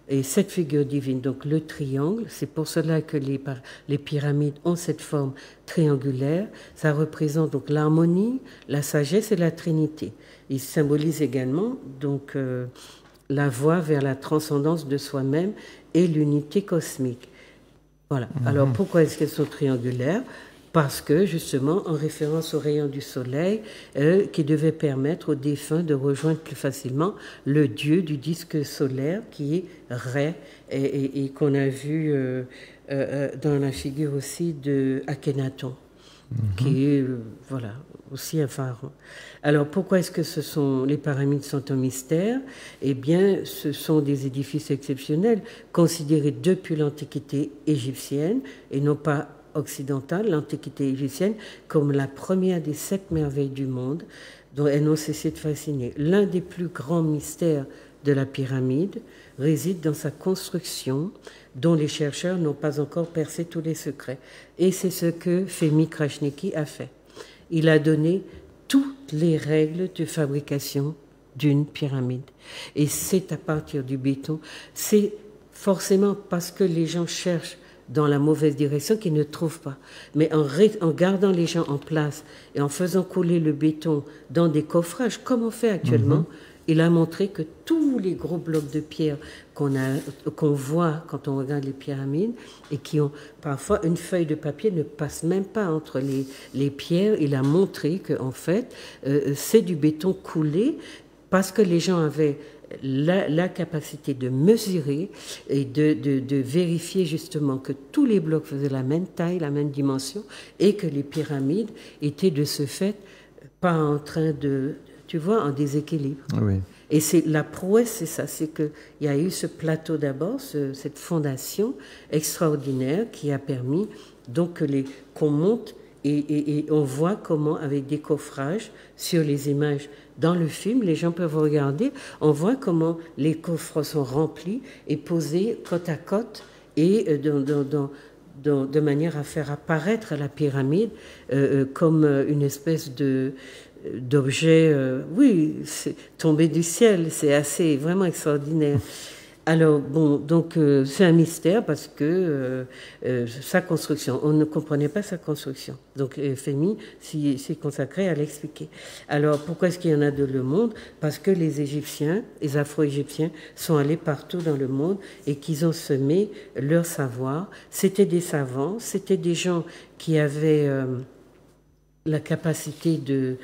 Et cette figure divine, donc le triangle, c'est pour cela que les pyramides ont cette forme triangulaire. Ça représente donc l'harmonie, la sagesse et la Trinité. Il symbolise également donc la voie vers la transcendance de soi-même et l'unité cosmique. Voilà. Alors pourquoi est-ce qu'elles sont triangulaires? Parce que justement, en référence aux rayons du soleil, qui devaient permettre aux défunts de rejoindre plus facilement le dieu du disque solaire qui est Ré et qu'on a vu dans la figure aussi de Akhenaton, qui est aussi un pharaon. Alors pourquoi est-ce que les pyramides sont un mystère? Eh bien, ce sont des édifices exceptionnels considérés depuis l'Antiquité égyptienne et non pas occidentale, l'Antiquité égyptienne, comme la première des 7 merveilles du monde, dont elles n'ont cessé de fasciner. L'un des plus grands mystères de la pyramide réside dans sa construction, dont les chercheurs n'ont pas encore percé tous les secrets. Et c'est ce que Femi Krasniqi a fait. il a donné toutes les règles de fabrication d'une pyramide. Et c'est à partir du béton, c'est forcément parce que les gens cherchent dans la mauvaise direction qu'ils ne trouvent pas. Mais en gardant les gens en place et en faisant couler le béton dans des coffrages, comme on fait actuellement, il a montré que tous les gros blocs de pierre qu'on voit quand on regarde les pyramides et qui ont parfois une feuille de papier ne passe même pas entre les pierres, il a montré que en fait c'est du béton coulé parce que les gens avaient la capacité de mesurer et de vérifier justement que tous les blocs faisaient la même taille, la même dimension et que les pyramides étaient de ce fait pas en train de, tu vois, en déséquilibre. Oui. Et c'est la prouesse, c'est ça, c'est qu'il y a eu ce plateau d'abord, cette fondation extraordinaire qui a permis donc qu'on monte et on voit comment avec des coffrages sur les images dans le film, les gens peuvent regarder, on voit comment les coffres sont remplis et posés côte à côte et de manière à faire apparaître la pyramide comme une espèce d'objet, oui, c'est tombé du ciel, c'est assez vraiment extraordinaire. Alors, bon, donc c'est un mystère parce que sa construction, on ne comprenait pas sa construction. Donc FMI s'est consacré à l'expliquer. Alors, pourquoi est-ce qu'il y en a de le monde? Parce que les Égyptiens, les Afro-Égyptiens, sont allés partout dans le monde et qu'ils ont semé leur savoir. C'était des savants, c'était des gens qui avaient la capacité de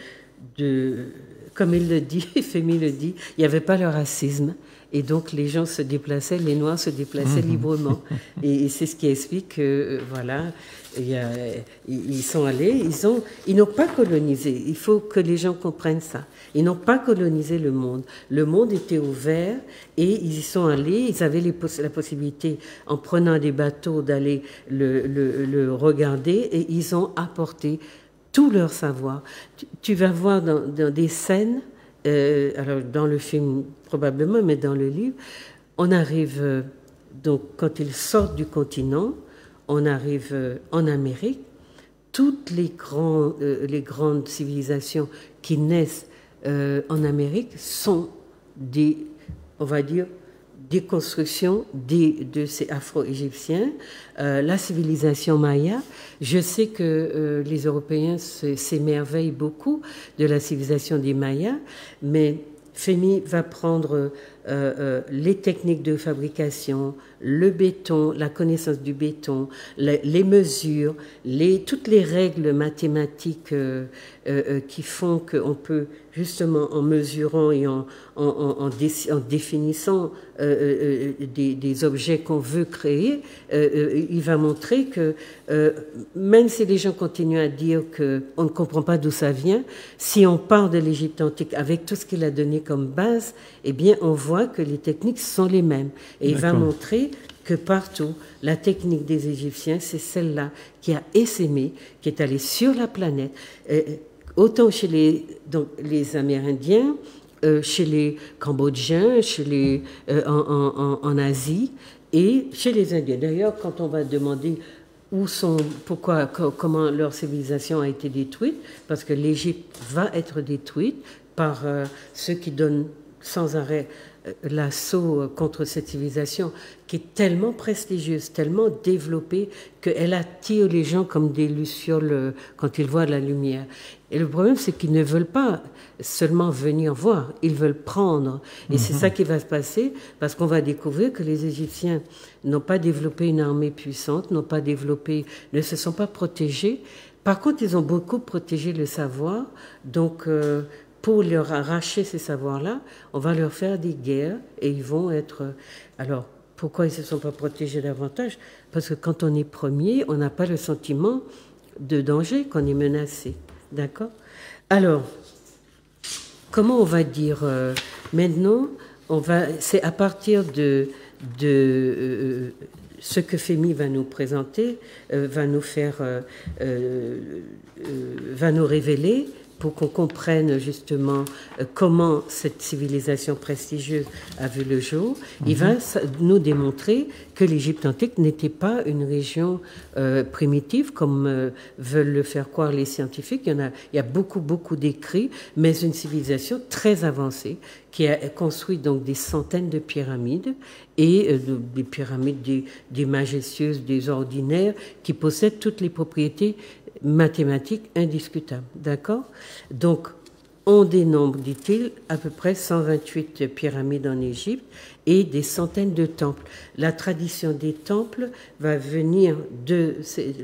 comme il le dit, FMI le dit, il n'y avait pas le racisme. Et donc, les gens se déplaçaient, les Noirs se déplaçaient librement. Et c'est ce qui explique que, voilà, ils sont allés, ils n'ont pas colonisé. Il faut que les gens comprennent ça. Ils n'ont pas colonisé le monde. Le monde était ouvert et ils y sont allés. Ils avaient la possibilité, en prenant des bateaux, d'aller le regarder et ils ont apporté tout leur savoir. Tu vas voir dans des scènes, alors dans le film probablement, mais dans le livre, on arrive, donc quand ils sortent du continent, on arrive en Amérique, toutes les grandes civilisations qui naissent en Amérique sont on va dire, des constructions de ces Afro-Égyptiens. La civilisation maya, je sais que les Européens s'émerveillent beaucoup de la civilisation des Mayas, mais FMI va prendre les techniques de fabrication, le béton, la connaissance du béton, les mesures, toutes les règles mathématiques qui font qu'on peut, justement, en mesurant et en définissant des objets qu'on veut créer, il va montrer que même si les gens continuent à dire qu'on ne comprend pas d'où ça vient, si on part de l'Égypte antique avec tout ce qu'il a donné comme base, eh bien, on voit que les techniques sont les mêmes. Et il va montrer que partout, la technique des Égyptiens, c'est celle-là qui a essaimé, qui est allée sur la planète, autant chez les Amérindiens, chez les Cambodgiens, en Asie et chez les Indiens. D'ailleurs, quand on va demander comment leur civilisation a été détruite, parce que l'Égypte va être détruite par ceux qui donnent sans arrêt l'assaut contre cette civilisation qui est tellement prestigieuse, tellement développée qu'elle attire les gens comme des lucioles quand ils voient la lumière. Et le problème, c'est qu'ils ne veulent pas seulement venir voir, ils veulent prendre. Et c'est ça qui va se passer, parce qu'on va découvrir que les Égyptiens n'ont pas développé une armée puissante, ne se sont pas protégés. Par contre, ils ont beaucoup protégé le savoir, donc pour leur arracher ces savoirs-là, on va leur faire des guerres et ils vont être... Alors, pourquoi ils ne se sont pas protégés davantage? Parce que quand on est premier, on n'a pas le sentiment de danger, qu'on est menacé. D'accord? Alors, comment on va dire maintenant, c'est à partir de ce que FMI va nous présenter, va nous révéler pour qu'on comprenne justement comment cette civilisation prestigieuse a vu le jour, il va nous démontrer que l'Égypte antique n'était pas une région primitive, comme veulent le faire croire les scientifiques. Il y a beaucoup d'écrits, mais une civilisation très avancée qui a construit donc des centaines de pyramides et des pyramides des majestueuses, des ordinaires, qui possèdent toutes les propriétés mathématiques indiscutables. D'accord? Donc, on dénombre, dit-il, à peu près 128 pyramides en Égypte et des centaines de temples. La tradition des temples va venir de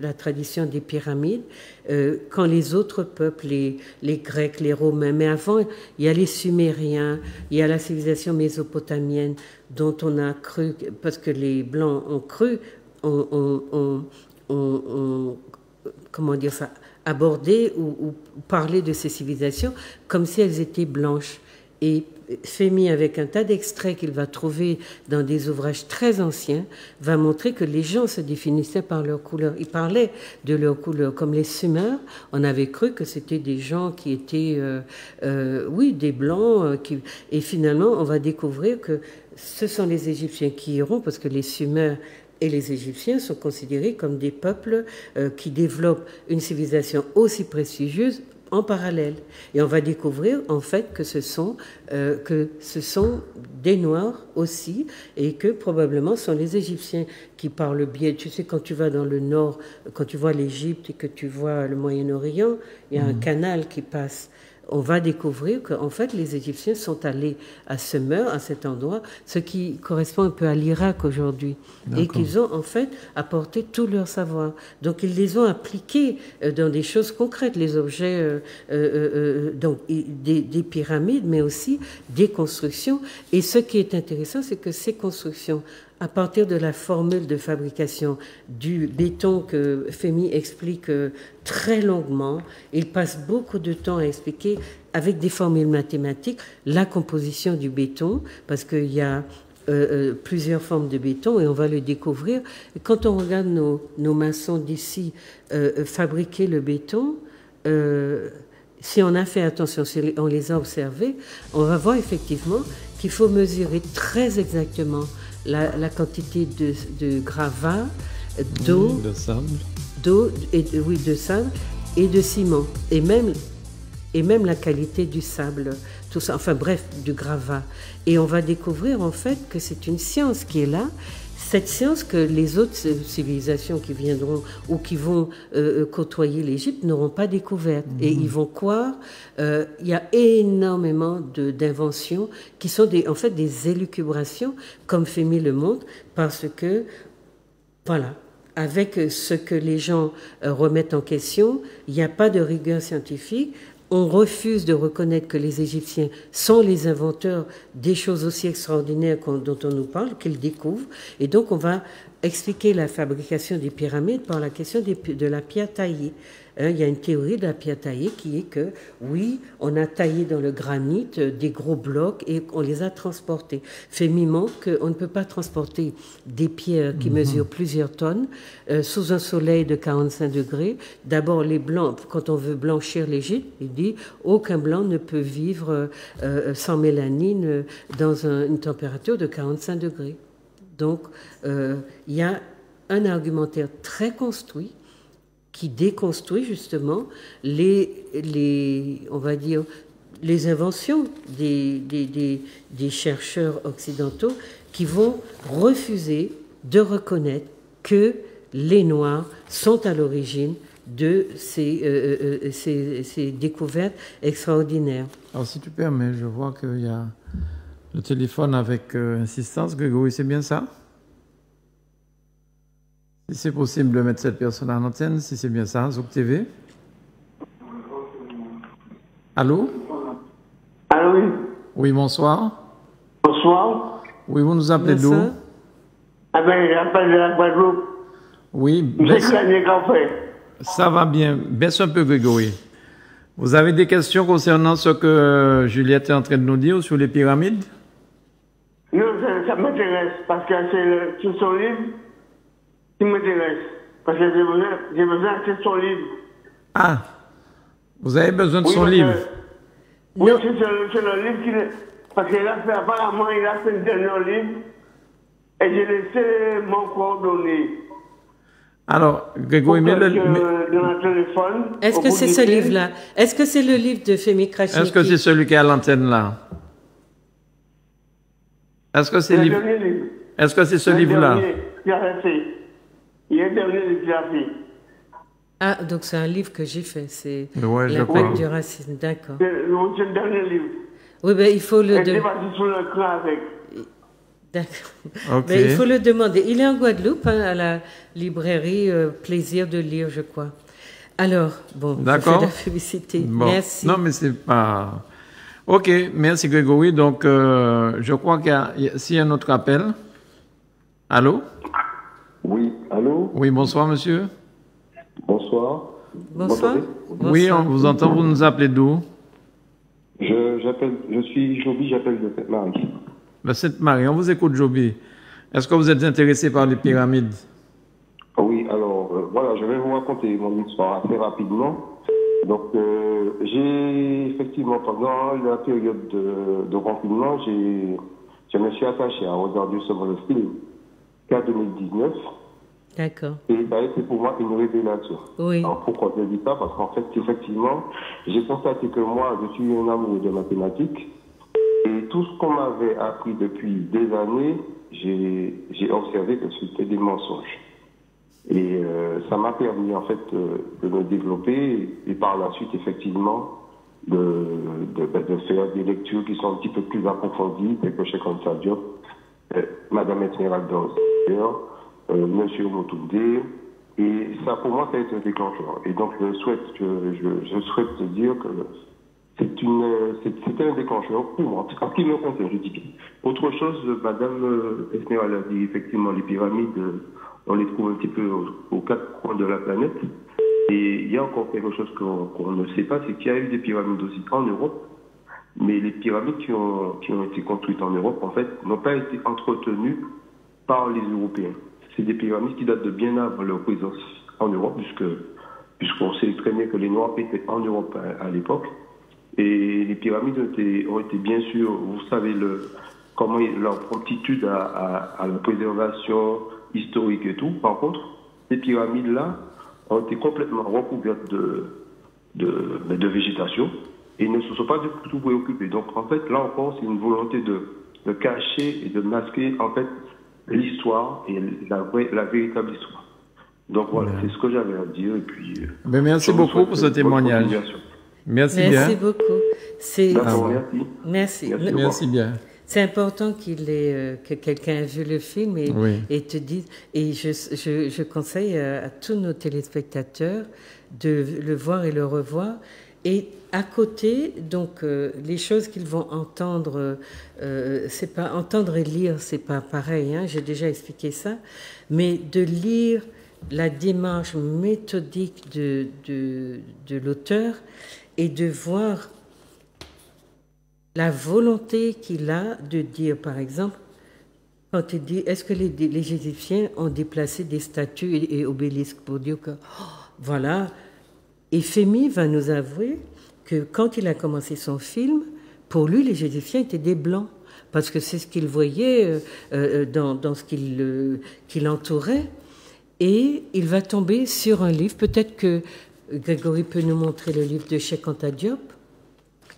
la tradition des pyramides quand les autres peuples, les Grecs, les Romains, mais avant, il y a les Sumériens, il y a la civilisation mésopotamienne dont on a cru, parce que les Blancs ont cru, comment dire ça, aborder ou parler de ces civilisations comme si elles étaient blanches. Et Fémy, avec un tas d'extraits qu'il va trouver dans des ouvrages très anciens, va montrer que les gens se définissaient par leur couleur. Ils parlaient de leur couleur. Comme les Sumériens, on avait cru que c'était des gens qui étaient, des blancs. Et finalement, on va découvrir que ce sont les Égyptiens qui iront, parce que les Sumériens et les Égyptiens sont considérés comme des peuples qui développent une civilisation aussi prestigieuse en parallèle. Et on va découvrir en fait que ce sont des Noirs aussi, et que probablement ce sont les Égyptiens qui, par le biais, tu sais, quand tu vas dans le nord, quand tu vois l'Égypte et que tu vois le Moyen-Orient, il y a un canal qui passe. On va découvrir qu'en fait, les Égyptiens sont allés à Sumer, à cet endroit, ce qui correspond un peu à l'Irak aujourd'hui, et qu'ils ont en fait apporté tout leur savoir. Donc, ils les ont appliqués dans des choses concrètes, les objets, donc des pyramides, mais aussi des constructions. Et ce qui est intéressant, c'est que ces constructions, à partir de la formule de fabrication du béton que Fémy explique très longuement, il passe beaucoup de temps à expliquer avec des formules mathématiques la composition du béton, parce qu'il y a plusieurs formes de béton et on va le découvrir. Et quand on regarde nos maçons d'ici fabriquer le béton, si on a fait attention, si on les a observés, on va voir effectivement qu'il faut mesurer très exactement la quantité de gravats, d'eau, de sable, de sable et de ciment, et même la qualité du sable, tout ça, enfin bref, du gravat. Et on va découvrir en fait que c'est une science qui est là, cette science que les autres civilisations qui viendront ou qui vont côtoyer l'Égypte n'auront pas découverte. Et ils vont croire, il y a énormément d'inventions qui sont en fait des élucubrations, comme Fémy le montre, parce que, voilà, avec ce que les gens remettent en question, il n'y a pas de rigueur scientifique. On refuse de reconnaître que les Égyptiens sont les inventeurs des choses aussi extraordinaires dont on nous parle, qu'ils découvrent. Et donc, on va expliquer la fabrication des pyramides par la question de la pierre taillée. Il y a une théorie de la pierre taillée qui est que, oui, on a taillé dans le granit des gros blocs et on les a transportés. Fémy montre qu'on ne peut pas transporter des pierres qui mesurent plusieurs tonnes sous un soleil de 45 degrés. D'abord, les Blancs, quand on veut blanchir l'Égypte, il dit aucun Blanc ne peut vivre sans mélanine dans une température de 45 degrés. Donc, il y a un argumentaire très construit qui déconstruit justement on va dire, les inventions des chercheurs occidentaux qui vont refuser de reconnaître que les Noirs sont à l'origine de ces découvertes extraordinaires. Alors, si tu permets, je vois qu'il y a le téléphone avec insistance. Grégory, c'est bien ça? Si c'est possible de mettre cette personne en antenne, si c'est bien ça, Zouk TV. Allô? Allô, oui. Oui, bonsoir. Bonsoir. Oui, vous nous appelez d'où? Ah ben, j'appelle de la Guadeloupe. Oui. Ça va bien. Baisse un peu, Grégory. Vous avez des questions concernant ce que Juliette est en train de nous dire sur les pyramides? Non, ça m'intéresse parce que c'est son livre qui m'intéresse. Parce que j'ai besoin que c'est son livre. Ah, Vous avez besoin de son livre? Oui, c'est le livre qu'il est. Parce qu'il a fait, apparemment, il a fait le dernier livre. Et j'ai laissé mon coordonné. Alors, Grégory, mais dans le téléphone. Est-ce que c'est ce livre-là? Est-ce que c'est le livre de Femi Krasniqi? Est-ce que c'est celui qui est à l'antenne là? Est-ce que c'est livre? Est-ce que c'est ce livre-là? Il y a le dernier livre qu'il a fait. Ah, donc c'est un livre que j'ai fait, c'est ouais, l'impact du racisme, d'accord. C'est le dernier livre. Oui, ben il faut le... Et parti sur le clan avec. D'accord. Okay. Mais il faut le demander. Il est en Guadeloupe, hein, à la librairie Plaisir de lire, je crois. Alors, bon, je fais de la publicité. Bon. Merci. Non, mais c'est pas... Ok, merci Grégory. Donc, je crois s'il y a un autre appel. Allô? Oui, allô? Oui, bonsoir, monsieur. Bonsoir. Bonsoir. Oui, on vous entend. Vous nous appelez d'où? Je suis Joby, j'appelle de Sainte-Marie. De Sainte-Marie, on vous écoute, Joby. Est-ce que vous êtes intéressé par les pyramides? Oui, alors, voilà, je vais vous raconter mon histoire assez rapidement. Donc, j'ai effectivement, pendant la période de confinement, je me suis attaché à regarder seulement le film qu'en 2019. D'accord. Et ça a été pour moi une révélation. Oui. Alors pourquoi je dis ça? Parce qu'en fait, effectivement, j'ai constaté que moi, je suis un amoureux de mathématiques. Et tout ce qu'on m'avait appris depuis des années, j'ai observé que c'était des mensonges. Et ça m'a permis, en fait, de me développer et par la suite, effectivement, de faire des lectures qui sont un petit peu plus approfondies, telles que chez Anta Diop, Madame Esmeralda, Monsieur Motoundé, et ça pour moi ça a été un déclencheur. Et donc je souhaite te dire que c'était un déclencheur pour moi, en ce qui me concerne, je dis bien. Autre chose, Madame Esmeralda a dit effectivement les pyramides, on les trouve un petit peu aux quatre coins de la planète. Et il y a encore quelque chose qu'on ne sait pas, c'est qu'il y a eu des pyramides aussi en Europe, mais les pyramides qui ont été construites en Europe, en fait, n'ont pas été entretenues par les Européens. C'est des pyramides qui datent de bien avant leur présence en Europe, puisqu'on sait très bien que les Noirs étaient en Europe à l'époque. Et les pyramides ont été bien sûr, vous savez, comment leur promptitude à la préservation historique et tout. Par contre, ces pyramides-là ont été complètement recouvertes de végétation et ne se sont pas du tout préoccupées. Donc en fait, là encore, c'est une volonté de cacher et de masquer en fait l'histoire et la véritable histoire. Donc voilà, c'est ce que j'avais à dire. Et puis, merci beaucoup pour ce témoignage. Merci bien. Merci beaucoup. Merci. Merci. Merci bien. C'est important que quelqu'un ait vu le film et te dise. Et je conseille à tous nos téléspectateurs de le voir et le revoir. Et à côté, donc, les choses qu'ils vont entendre, c'est pas entendre et lire, c'est pas pareil. Hein, j'ai déjà expliqué ça, mais de lire la démarche méthodique de l'auteur et de voir la volonté qu'il a de dire, par exemple, quand il dit, est-ce que les Égyptiens ont déplacé des statues et obélisques pour dire que, voilà. Et Femi va nous avouer que quand il a commencé son film, pour lui, les Égyptiens étaient des Blancs, parce que c'est ce qu'il voyait dans ce qui l'entourait. Et il va tomber sur un livre, peut-être que Grégory peut nous montrer le livre de Cheikh Anta Diop.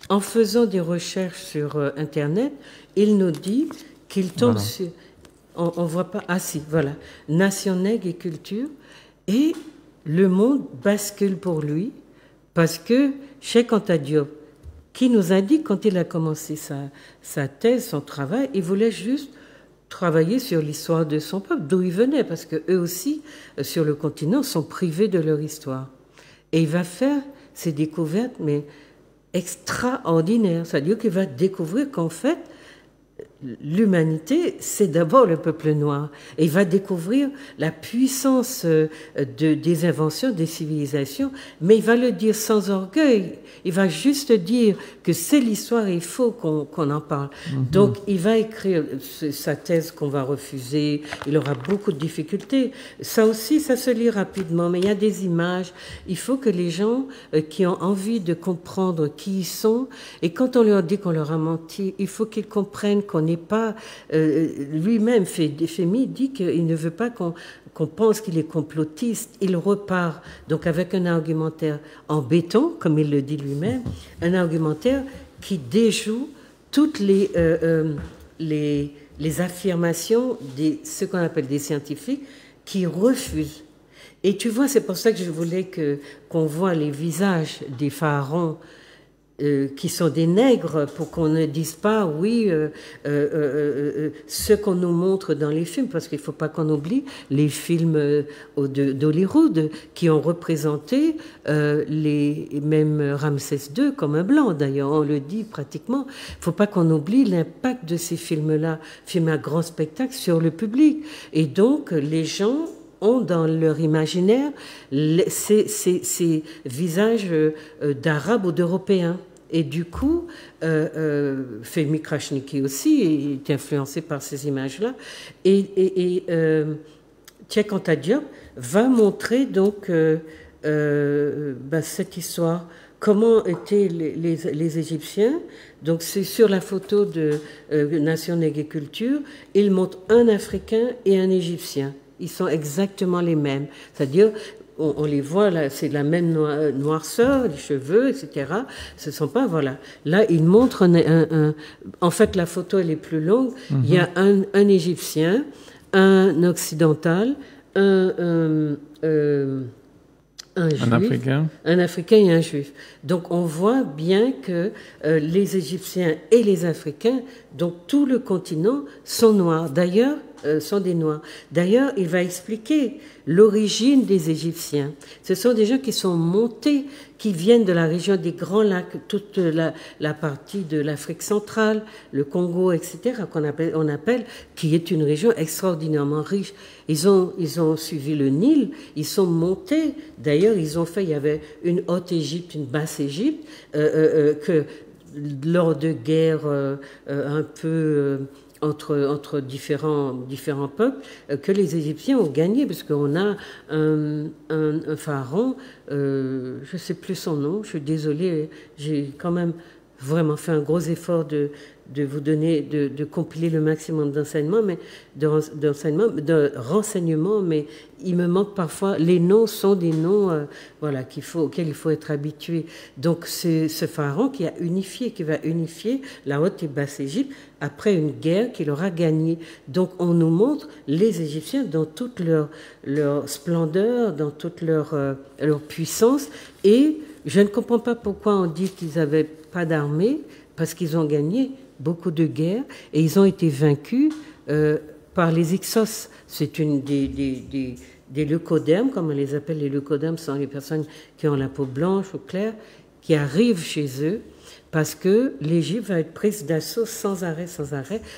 En faisant des recherches sur Internet, il nous dit qu'il tombe sur... On voit pas... Ah si, voilà. Nation, nègre et culture. Et le monde bascule pour lui parce que Cheikh Anta Diop, qui nous a dit quand il a commencé sa thèse, son travail, il voulait juste travailler sur l'histoire de son peuple, d'où il venait, parce qu'eux aussi, sur le continent, sont privés de leur histoire. Et il va faire ces découvertes, mais extraordinaires. C'est-à-dire qu'il va découvrir qu'en fait, l'humanité, c'est d'abord le peuple noir. Et il va découvrir la puissance des inventions, des civilisations, mais il va le dire sans orgueil. Il va juste dire que c'est l'histoire et il faut qu'on en parle. Donc, il va écrire sa thèse qu'on va refuser. Il aura beaucoup de difficultés. Ça aussi, ça se lit rapidement, mais il y a des images. Il faut que les gens qui ont envie de comprendre qui ils sont, et quand on leur dit qu'on leur a menti, il faut qu'ils comprennent qu'on n'est pas... lui-même, Femi dit qu'il ne veut pas qu'on pense qu'il est complotiste. Il repart donc avec un argumentaire en béton, comme il le dit lui-même, un argumentaire qui déjoue toutes les affirmations de ce qu'on appelle des scientifiques qui refusent. Et tu vois, c'est pour ça que je voulais qu'on voit les visages des pharaons qui sont des nègres, pour qu'on ne dise pas, oui, ce qu'on nous montre dans les films, parce qu'il ne faut pas qu'on oublie les films d'Hollywood qui ont représenté même Ramsès II comme un blanc, d'ailleurs, on le dit pratiquement. Il ne faut pas qu'on oublie l'impact de ces films-là, films à grand spectacle, sur le public. Et donc, les gens ont dans leur imaginaire ces visages d'Arabes ou d'Européens. Et du coup, Femi Krasniqi aussi est influencé par ces images-là. Et Cheikh Anta Diop va montrer donc cette histoire, comment étaient les Égyptiens. Donc c'est sur la photo de Nation Nègre et Culture, il montre un Africain et un Égyptien. Ils sont exactement les mêmes. C'est-à-dire, on les voit, là, c'est la même noirceur, les cheveux, etc. Ce sont pas, voilà. Là, il montre en fait, la photo, elle est plus longue. Il y a un Égyptien, un Occidental, un Juif, un Africain et un Juif. Donc, on voit bien que les Égyptiens et les Africains, donc tout le continent, sont noirs. D'ailleurs, sont des Noirs. D'ailleurs, il va expliquer l'origine des Égyptiens. Ce sont des gens qui sont montés, qui viennent de la région des Grands Lacs, toute la partie de l'Afrique centrale, le Congo, etc., on appelle, qui est une région extraordinairement riche. Ils ont suivi le Nil, ils sont montés. D'ailleurs, il y avait une Haute Égypte, une Basse Égypte, que lors de guerres un peu... entre différents peuples, que les Égyptiens ont gagné, parce qu'on a un pharaon, je ne sais plus son nom, je suis désolée, j'ai quand même vraiment fait un gros effort de vous donner, de compiler le maximum d'enseignements, de renseignements, mais il me manque parfois, les noms sont des noms auxquels il faut être habitué. Donc c'est ce pharaon qui va unifier la Haute et Basse Égypte après une guerre qu'il aura gagnée. Donc on nous montre les Égyptiens dans toute leur splendeur, dans toute leur puissance, et je ne comprends pas pourquoi on dit qu'ils n'avaient pas d'armée, parce qu'ils ont gagné beaucoup de guerres et ils ont été vaincus par les Hyksos. C'est une des leucodermes, comme on les appelle. Les leucodermes sont les personnes qui ont la peau blanche ou claire, qui arrivent chez eux parce que l'Égypte va être prise d'assaut sans arrêt,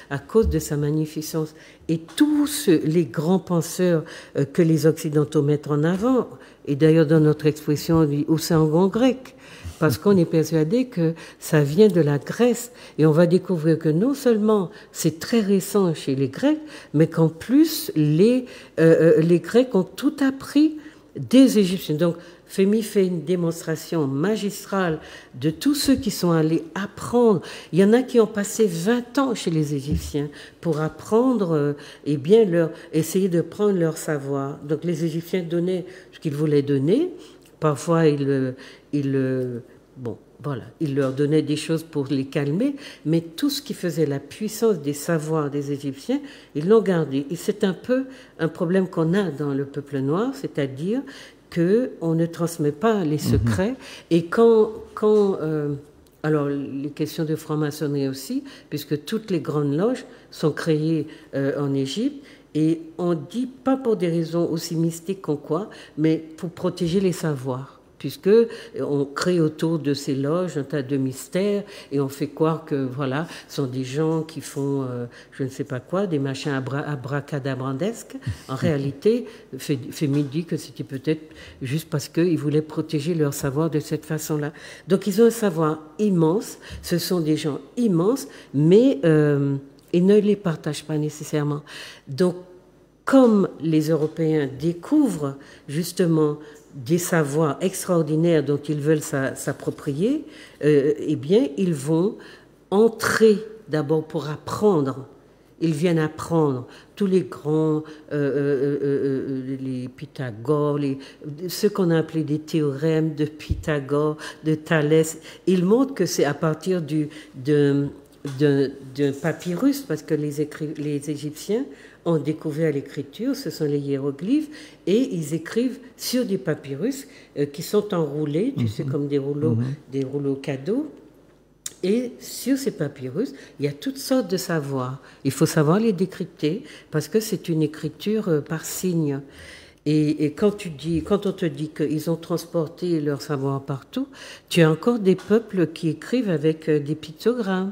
à cause de sa magnificence. Et tous les grands penseurs que les Occidentaux mettent en avant, et d'ailleurs dans notre expression, on dit « Océan grec », parce qu'on est persuadé que ça vient de la Grèce. Et on va découvrir que non seulement c'est très récent chez les Grecs, mais qu'en plus, les Grecs ont tout appris des Égyptiens. Donc, Femi fait une démonstration magistrale de tous ceux qui sont allés apprendre. Il y en a qui ont passé 20 ans chez les Égyptiens pour apprendre, essayer de prendre leur savoir. Donc, les Égyptiens donnaient ce qu'ils voulaient donner. Parfois, il leur donnait des choses pour les calmer, mais tout ce qui faisait la puissance des savoirs des Égyptiens, ils l'ont gardé. Et c'est un peu un problème qu'on a dans le peuple noir, c'est-à-dire qu'on ne transmet pas les secrets. Et alors, les questions de franc-maçonnerie aussi, puisque toutes les grandes loges sont créées en Égypte, et on dit pas pour des raisons aussi mystiques qu'on croit, mais pour protéger les savoirs. puisque on crée autour de ces loges un tas de mystères et on fait croire que voilà, ce sont des gens qui font je ne sais pas quoi, des machins abracadabrandesques. En réalité, Fémy dit que c'était peut-être juste parce qu'ils voulaient protéger leur savoir de cette façon-là. Donc ils ont un savoir immense, ce sont des gens immenses, mais ils ne les partagent pas nécessairement. Donc, comme les Européens découvrent justement des savoirs extraordinaires dont ils veulent s'approprier, eh bien, ils vont entrer d'abord pour apprendre. Ils viennent apprendre tous les grands, les Pythagore, ceux qu'on a appelés des théorèmes de Pythagore, de Thalès. Ils montrent que c'est à partir d'un papyrus, parce que les Égyptiens ont découvert l'écriture, ce sont les hiéroglyphes, et ils écrivent sur des papyrus qui sont enroulés, tu sais, comme des rouleaux cadeaux. Et sur ces papyrus, il y a toutes sortes de savoirs. Il faut savoir les décrypter parce que c'est une écriture par signes. Et quand on te dit qu'ils ont transporté leur savoir partout, tu as encore des peuples qui écrivent avec des pictogrammes,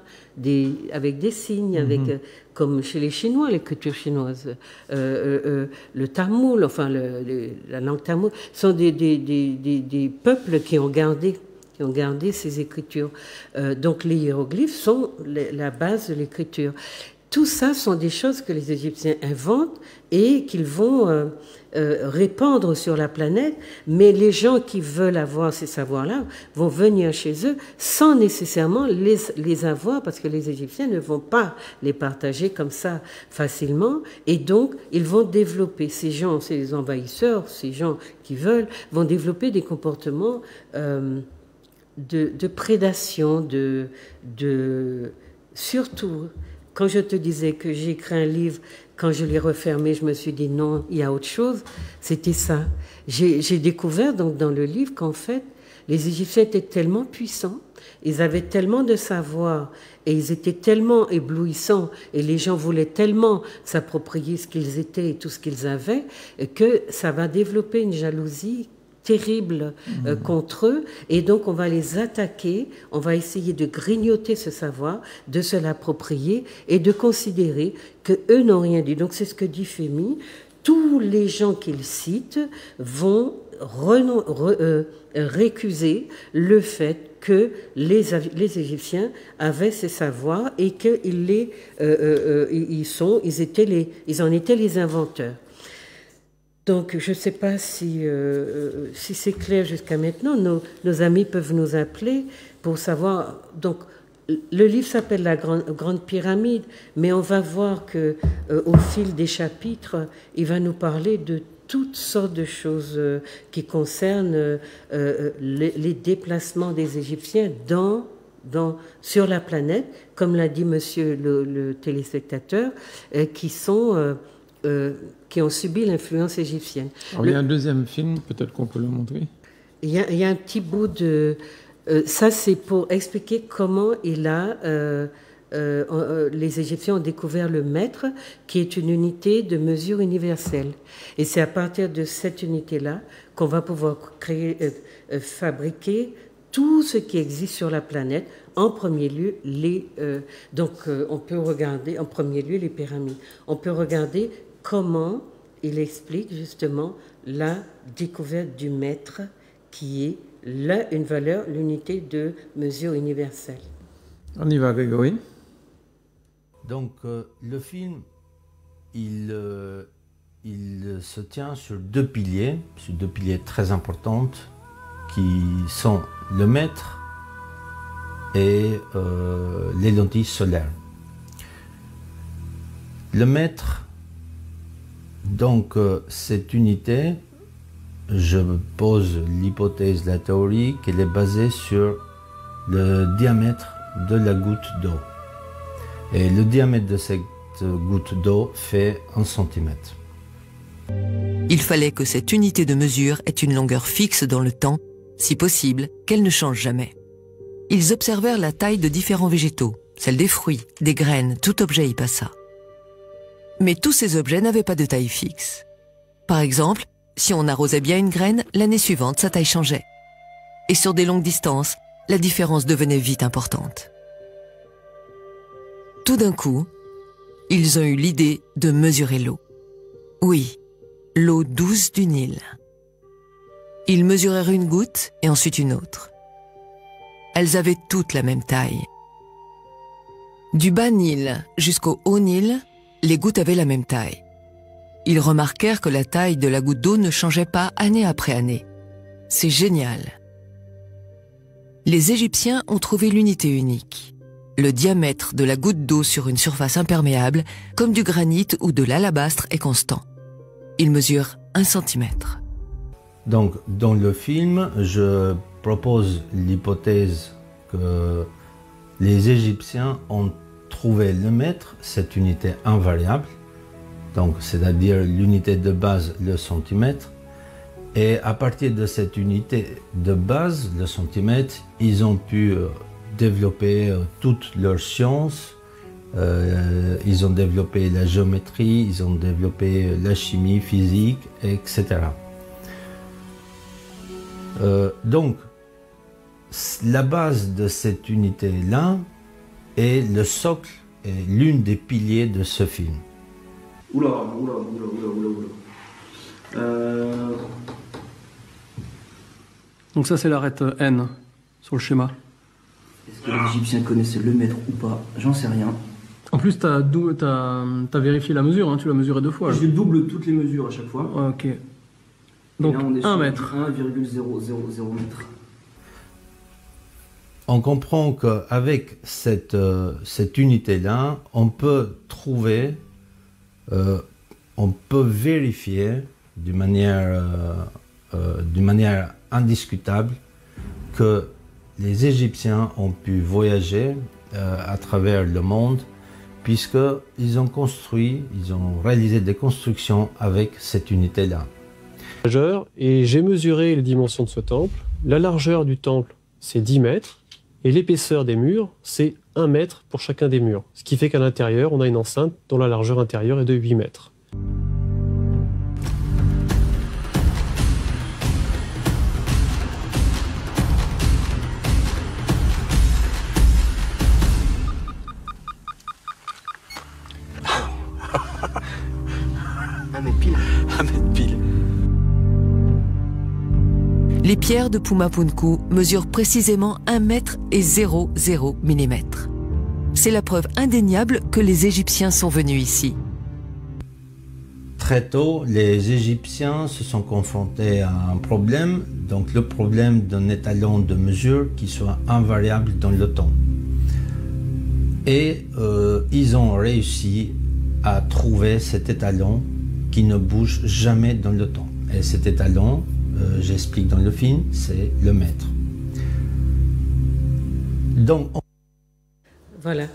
avec des signes, comme chez les Chinois, l'écriture chinoise. Le tamoul, enfin la langue tamoul, sont des peuples qui ont gardé ces écritures. Donc les hiéroglyphes sont la base de l'écriture. Tout ça sont des choses que les Égyptiens inventent et qu'ils vont répandre sur la planète, mais les gens qui veulent avoir ces savoirs-là vont venir chez eux sans nécessairement les avoir, parce que les Égyptiens ne vont pas les partager comme ça facilement, et donc ils vont développer, ces gens, ces envahisseurs, ces gens qui veulent, vont développer des comportements de prédation, surtout, quand je te disais que j'ai écrit un livre, quand je l'ai refermé, je me suis dit non, il y a autre chose, c'était ça. J'ai découvert donc dans le livre qu'en fait, les Égyptiens étaient tellement puissants, ils avaient tellement de savoir et ils étaient tellement éblouissants et les gens voulaient tellement s'approprier ce qu'ils étaient et tout ce qu'ils avaient que ça va développer une jalousie terrible contre eux, et donc on va les attaquer, on va essayer de grignoter ce savoir, de se l'approprier et de considérer qu'eux n'ont rien dit. Donc c'est ce que dit Fémy, tous les gens qu'il cite vont récuser le fait que les Égyptiens avaient ces savoirs et qu'ils ils en étaient les inventeurs. Donc, je ne sais pas si c'est clair jusqu'à maintenant. Nos amis peuvent nous appeler pour savoir. Donc, le livre s'appelle La Grande Pyramide, mais on va voir que au fil des chapitres, il va nous parler de toutes sortes de choses qui concernent les déplacements des Égyptiens sur la planète, comme l'a dit monsieur le téléspectateur, qui ont subi l'influence égyptienne. Alors, il y a un deuxième film, peut-être qu'on peut le montrer. Il y a un petit bout de... ça, c'est pour expliquer comment les Égyptiens ont découvert le mètre, qui est une unité de mesure universelle. Et c'est à partir de cette unité-là qu'on va pouvoir fabriquer tout ce qui existe sur la planète. En premier lieu, on peut regarder en premier lieu les pyramides. On peut regarder comment il explique justement la découverte du mètre, qui est une valeur, l'unité de mesure universelle. On y va, Grégory. Donc, le film, il se tient sur deux piliers très importants, qui sont le mètre et les lentilles solaires. Le mètre, donc cette unité, je pose l'hypothèse, la théorie, qu'elle est basée sur le diamètre de la goutte d'eau. Et le diamètre de cette goutte d'eau fait 1 centimètre. Il fallait que cette unité de mesure ait une longueur fixe dans le temps, si possible, qu'elle ne change jamais. Ils observèrent la taille de différents végétaux, celle des fruits, des graines, tout objet y passa. Mais tous ces objets n'avaient pas de taille fixe. Par exemple, si on arrosait bien une graine, l'année suivante, sa taille changeait. et sur des longues distances, la différence devenait vite importante. Tout d'un coup, ils ont eu l'idée de mesurer l'eau. Oui, l'eau douce du Nil. Ils mesurèrent une goutte et ensuite une autre. Elles avaient toutes la même taille. Du bas Nil jusqu'au haut Nil, les gouttes avaient la même taille. Ils remarquèrent que la taille de la goutte d'eau ne changeait pas année après année. C'est génial. Les Égyptiens ont trouvé l'unité unique. Le diamètre de la goutte d'eau sur une surface imperméable, comme du granit ou de l'alabastre, est constant. Il mesure 1 centimètre. Donc, dans le film, je propose l'hypothèse que les Égyptiens ont trouvé le mètre, cette unité invariable, donc c'est-à-dire l'unité de base, le centimètre, et à partir de cette unité de base, le centimètre, ils ont pu développer toutes leurs sciences. Ils ont développé la géométrie, ils ont développé la chimie, physique, etc. Donc, la base de cette unité-là est le socle, est l'une des piliers de ce film. Donc ça c'est l'arête N sur le schéma. Est-ce que les Égyptiens connaissaient le mètre ou pas? J'en sais rien. En plus, t'as vérifié la mesure, hein, tu l'as mesuré 2 fois. Je double toutes les mesures à chaque fois. Ah, ok. Donc, là, on est 1 mètre. 1,000 mètre. On comprend qu'avec cette unité-là, on peut trouver, on peut vérifier d'une manière indiscutable que les Égyptiens ont pu voyager à travers le monde puisqu'ils ont réalisé des constructions avec cette unité-là. Et j'ai mesuré les dimensions de ce temple. La largeur du temple, c'est 10 mètres. Et l'épaisseur des murs, c'est 1 mètre pour chacun des murs. Ce qui fait qu'à l'intérieur, on a une enceinte dont la largeur intérieure est de 8 mètres. Un mètre pile. Les pierres de Pumapunku mesurent précisément 1 mètre et 0,0 mm. C'est la preuve indéniable que les Égyptiens sont venus ici. Très tôt, les Égyptiens se sont confrontés à un problème, donc le problème d'un étalon de mesure qui soit invariable dans le temps. Et ils ont réussi à trouver cet étalon qui ne bouge jamais dans le temps. Et cet étalon, j'explique dans le film, c'est le mètre. Donc, Voilà.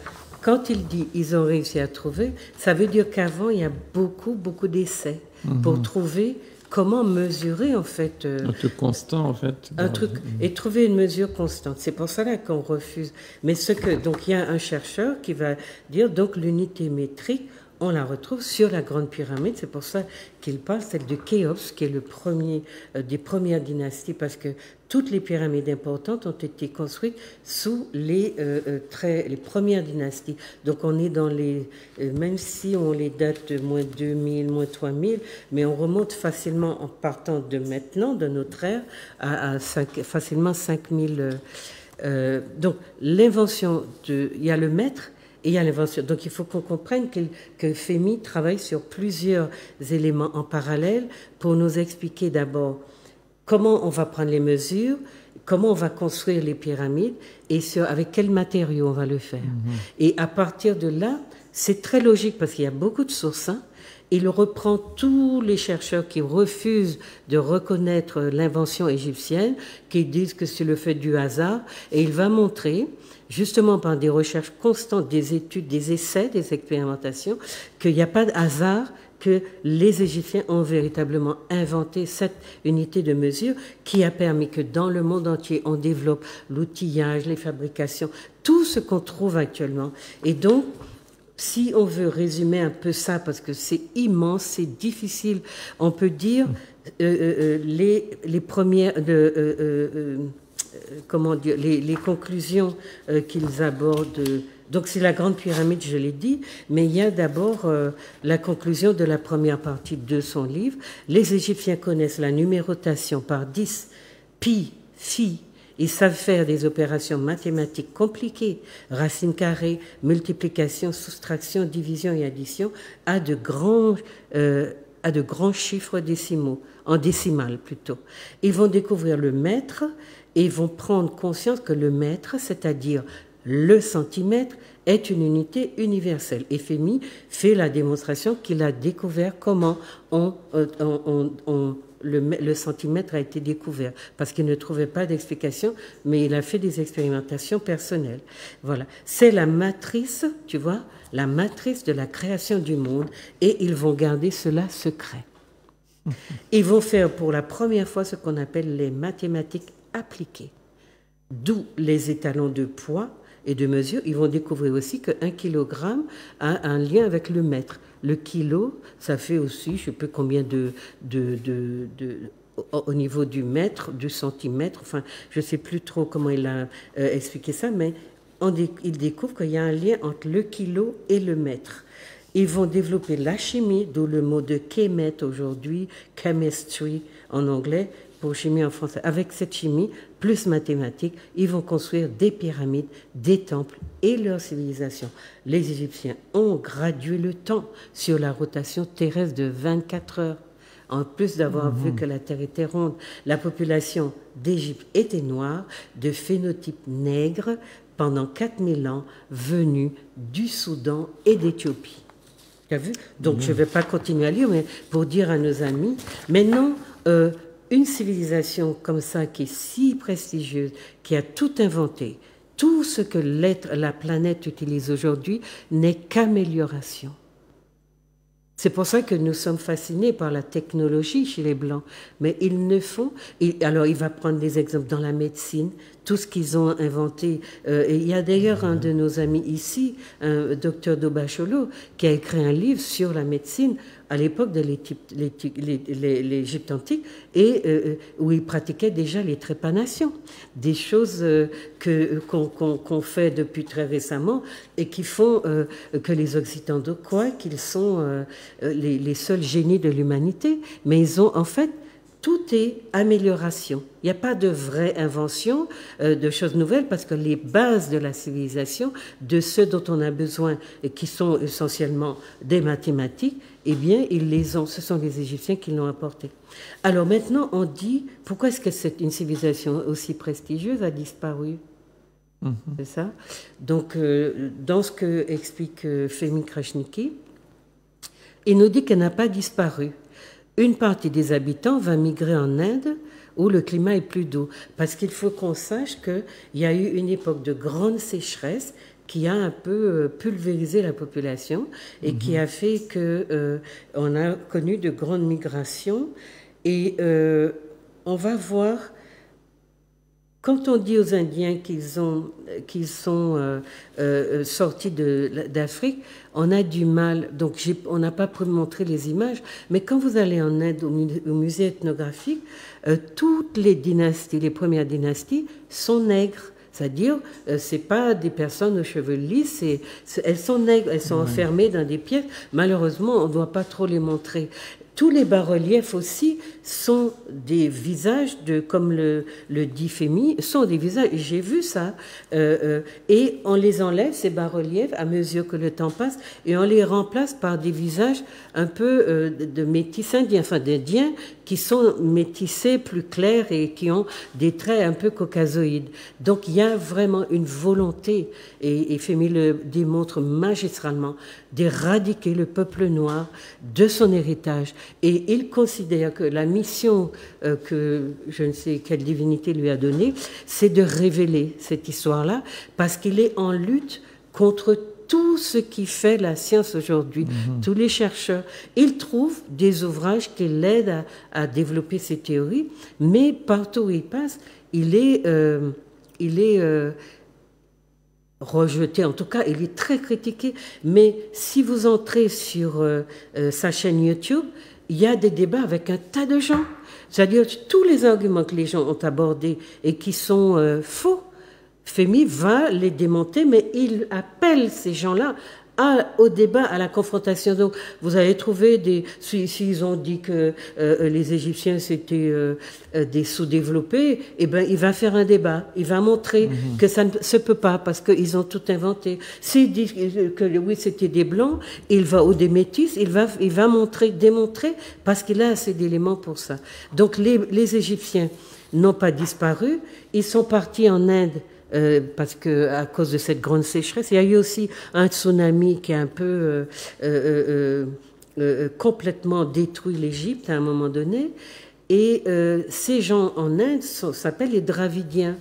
Quand il dit ils ont réussi à trouver, ça veut dire qu'avant, il y a beaucoup d'essais pour trouver comment mesurer, en fait. Un truc constant, en fait. Un truc, et trouver une mesure constante. C'est pour cela qu'on refuse. Mais donc, il y a un chercheur qui va dire, donc, l'unité métrique, on la retrouve sur la Grande Pyramide. C'est pour ça qu'il parle, celle de Khéops, qui est le premier des premières dynasties, parce que toutes les pyramides importantes ont été construites sous les premières dynasties. Donc on est dans même si on les date de moins 2000, moins 3000, mais on remonte facilement en partant de maintenant, de notre ère, à facilement 5000. Donc l'invention il y a le mètre, et il y a l'invention. Donc il faut qu'on comprenne que Fehmi travaille sur plusieurs éléments en parallèle pour nous expliquer d'abord comment on va prendre les mesures, comment on va construire les pyramides et avec quels matériaux on va le faire. Et à partir de là, c'est très logique parce qu'il y a beaucoup de sources. Il reprend tous les chercheurs qui refusent de reconnaître l'invention égyptienne, qui disent que c'est le fait du hasard, et il va montrer, justement par des recherches constantes, des études, des essais, des expérimentations, qu'il n'y a pas de hasard, que les Égyptiens ont véritablement inventé cette unité de mesure qui a permis que dans le monde entier, on développe l'outillage, les fabrications, tout ce qu'on trouve actuellement. Et donc, si on veut résumer un peu ça, parce que c'est immense, c'est difficile, on peut dire les premières... comment dire, les conclusions qu'ils abordent. Donc c'est la Grande Pyramide, je l'ai dit, mais il y a d'abord la conclusion de la première partie de son livre. Les Égyptiens connaissent la numérotation par 10, pi, phi. Ils savent faire des opérations mathématiques compliquées, racines carrées, multiplication, soustraction, division et addition, à de grands chiffres décimaux, en décimales plutôt. Ils vont découvrir le mètre et vont prendre conscience que le mètre, c'est-à-dire le centimètre, est une unité universelle. Et Fermi fait la démonstration qu'il a découvert comment le centimètre a été découvert, parce qu'il ne trouvait pas d'explication, mais il a fait des expérimentations personnelles. Voilà. C'est la matrice, tu vois, la matrice de la création du monde, et ils vont garder cela secret. Ils vont faire pour la première fois ce qu'on appelle les mathématiques appliquées, d'où les étalons de poids et de mesure. Ils vont découvrir aussi qu'un kilogramme a un lien avec le mètre. Le kilo, ça fait aussi, je ne sais plus combien au niveau du mètre, du centimètre, enfin, je ne sais plus trop comment il a expliqué ça, mais il découvre qu'il y a un lien entre le kilo et le mètre. Ils vont développer la chimie, d'où le mot de chémètre aujourd'hui, chemistry en anglais, pour chimie en français. Avec cette chimie, plus mathématiques, ils vont construire des pyramides, des temples et leur civilisation. Les Égyptiens ont gradué le temps sur la rotation terrestre de 24 heures. En plus d'avoir vu que la Terre était ronde, la population d'Égypte était noire, de phénotype nègre, pendant 4000 ans, venue du Soudan et d'Éthiopie. Tu as vu? Donc, je ne vais pas continuer à lire, mais pour dire à nos amis, maintenant, une civilisation comme ça, qui est si prestigieuse, qui a tout inventé, tout ce que la planète utilise aujourd'hui n'est qu'amélioration. C'est pour ça que nous sommes fascinés par la technologie chez les Blancs. Mais ils ne font... Alors, il va prendre des exemples dans la médecine, tout ce qu'ils ont inventé. Et il y a d'ailleurs un de nos amis ici, un docteur Dobacholo, qui a écrit un livre sur la médecine à l'époque de l'Égypte antique, et où il pratiquait déjà les trépanations, des choses qu'on fait depuis très récemment et qui font que les Occidentaux croient qu'ils sont les seuls génies de l'humanité, mais ils ont en fait... Tout est amélioration. Il n'y a pas de vraie invention de choses nouvelles, parce que les bases de la civilisation, de ceux dont on a besoin et qui sont essentiellement des mathématiques, eh bien, ils les ont. Ce sont les Égyptiens qui l'ont apporté. Alors maintenant, on dit, pourquoi est-ce que une civilisation aussi prestigieuse a disparu? C'est ça? Donc, dans ce que explique Fehmi Krasniqi, il nous dit qu'elle n'a pas disparu. Une partie des habitants va migrer en Inde où le climat est plus doux. Parce qu'il faut qu'on sache qu'il y a eu une époque de grande sécheresse qui a un peu pulvérisé la population et qui a fait qu'on a connu de grandes migrations. Et on va voir, quand on dit aux Indiens qu'ils sont sortis d'Afrique, on a du mal, donc on n'a pas pu montrer les images, mais quand vous allez en Inde au musée ethnographique, toutes les dynasties, les premières dynasties, sont nègres. C'est-à-dire, c'est pas des personnes aux cheveux lisses, elles sont nègres, elles sont enfermées dans des pièces. Malheureusement, on ne doit pas trop les montrer. Tous les bas-reliefs aussi sont des visages, comme le dit Fehmi, sont des visages, j'ai vu ça, et on les enlève, ces bas-reliefs, à mesure que le temps passe, et on les remplace par des visages un peu de métis indiens, enfin d'Indiens, qui sont métissés, plus clairs, et qui ont des traits un peu caucasoïdes. Donc il y a vraiment une volonté, et Fehmi le démontre magistralement, d'éradiquer le peuple noir de son héritage. Et il considère que la mission que je ne sais quelle divinité lui a donnée, c'est de révéler cette histoire-là, parce qu'il est en lutte contre tout ce qui fait la science aujourd'hui. Tous les chercheurs, ils trouvent des ouvrages qui l'aident à développer ces théories, mais partout où il passe, il est rejeté, en tout cas, il est très critiqué. Mais si vous entrez sur sa chaîne YouTube, il y a des débats avec un tas de gens. C'est-à-dire tous les arguments que les gens ont abordés et qui sont faux, Femi va les démonter, mais il appelle ces gens-là au débat, à la confrontation. Donc, vous allez trouver s'ils ont dit que les Égyptiens c'était des sous-développés, eh ben, il va faire un débat. Il va montrer que ça ne se peut pas parce qu'ils ont tout inventé. S'il dit que oui, c'était des blancs, il va ou des métis, il va démontrer parce qu'il a assez d'éléments pour ça. Donc, les Égyptiens n'ont pas disparu. Ils sont partis en Inde. Parce que à cause de cette grande sécheresse, il y a eu aussi un tsunami qui a un peu complètement détruit l'Égypte à un moment donné. Et ces gens en Inde s'appellent les Dravidiens.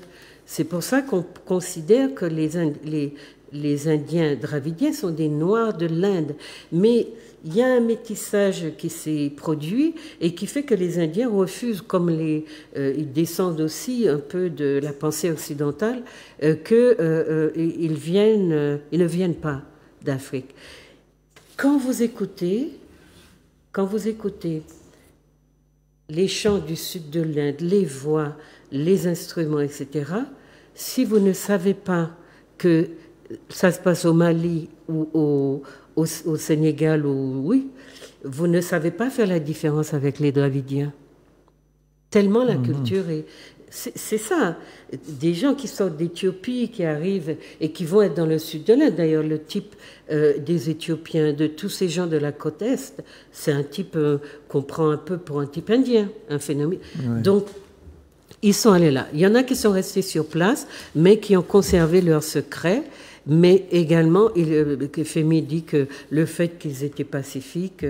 C'est pour ça qu'on considère que les Indiens dravidiens sont des Noirs de l'Inde. Mais il y a un métissage qui s'est produit et qui fait que les Indiens refusent, comme ils descendent aussi un peu de la pensée occidentale, qu'ils ne viennent pas d'Afrique. Quand vous écoutez les chants du sud de l'Inde, les voix, les instruments, etc., si vous ne savez pas que ça se passe au Mali ou au Sénégal, oui, vous ne savez pas faire la différence avec les Dravidiens. Tellement la culture est... C'est ça, des gens qui sortent d'Éthiopie, qui arrivent et qui vont être dans le sud de l'Inde. D'ailleurs, le type des Éthiopiens, de tous ces gens de la côte Est, c'est un type qu'on prend un peu pour un type indien, un phénomène. Ouais. Donc, ils sont allés là. Il y en a qui sont restés sur place, mais qui ont conservé leur secret. Mais également, Femi dit que le fait qu'ils étaient pacifiques,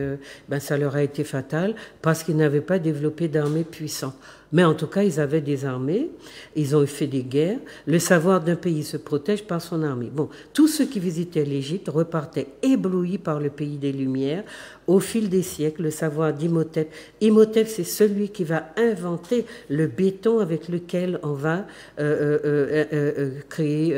ça leur a été fatal parce qu'ils n'avaient pas développé d'armées puissantes. Mais en tout cas, ils avaient des armées, ils ont fait des guerres. Le savoir d'un pays se protège par son armée. Bon, tous ceux qui visitaient l'Égypte repartaient éblouis par le pays des Lumières. Au fil des siècles, le savoir d'Imhotep. Imhotep, c'est celui qui va inventer le béton avec lequel on va créer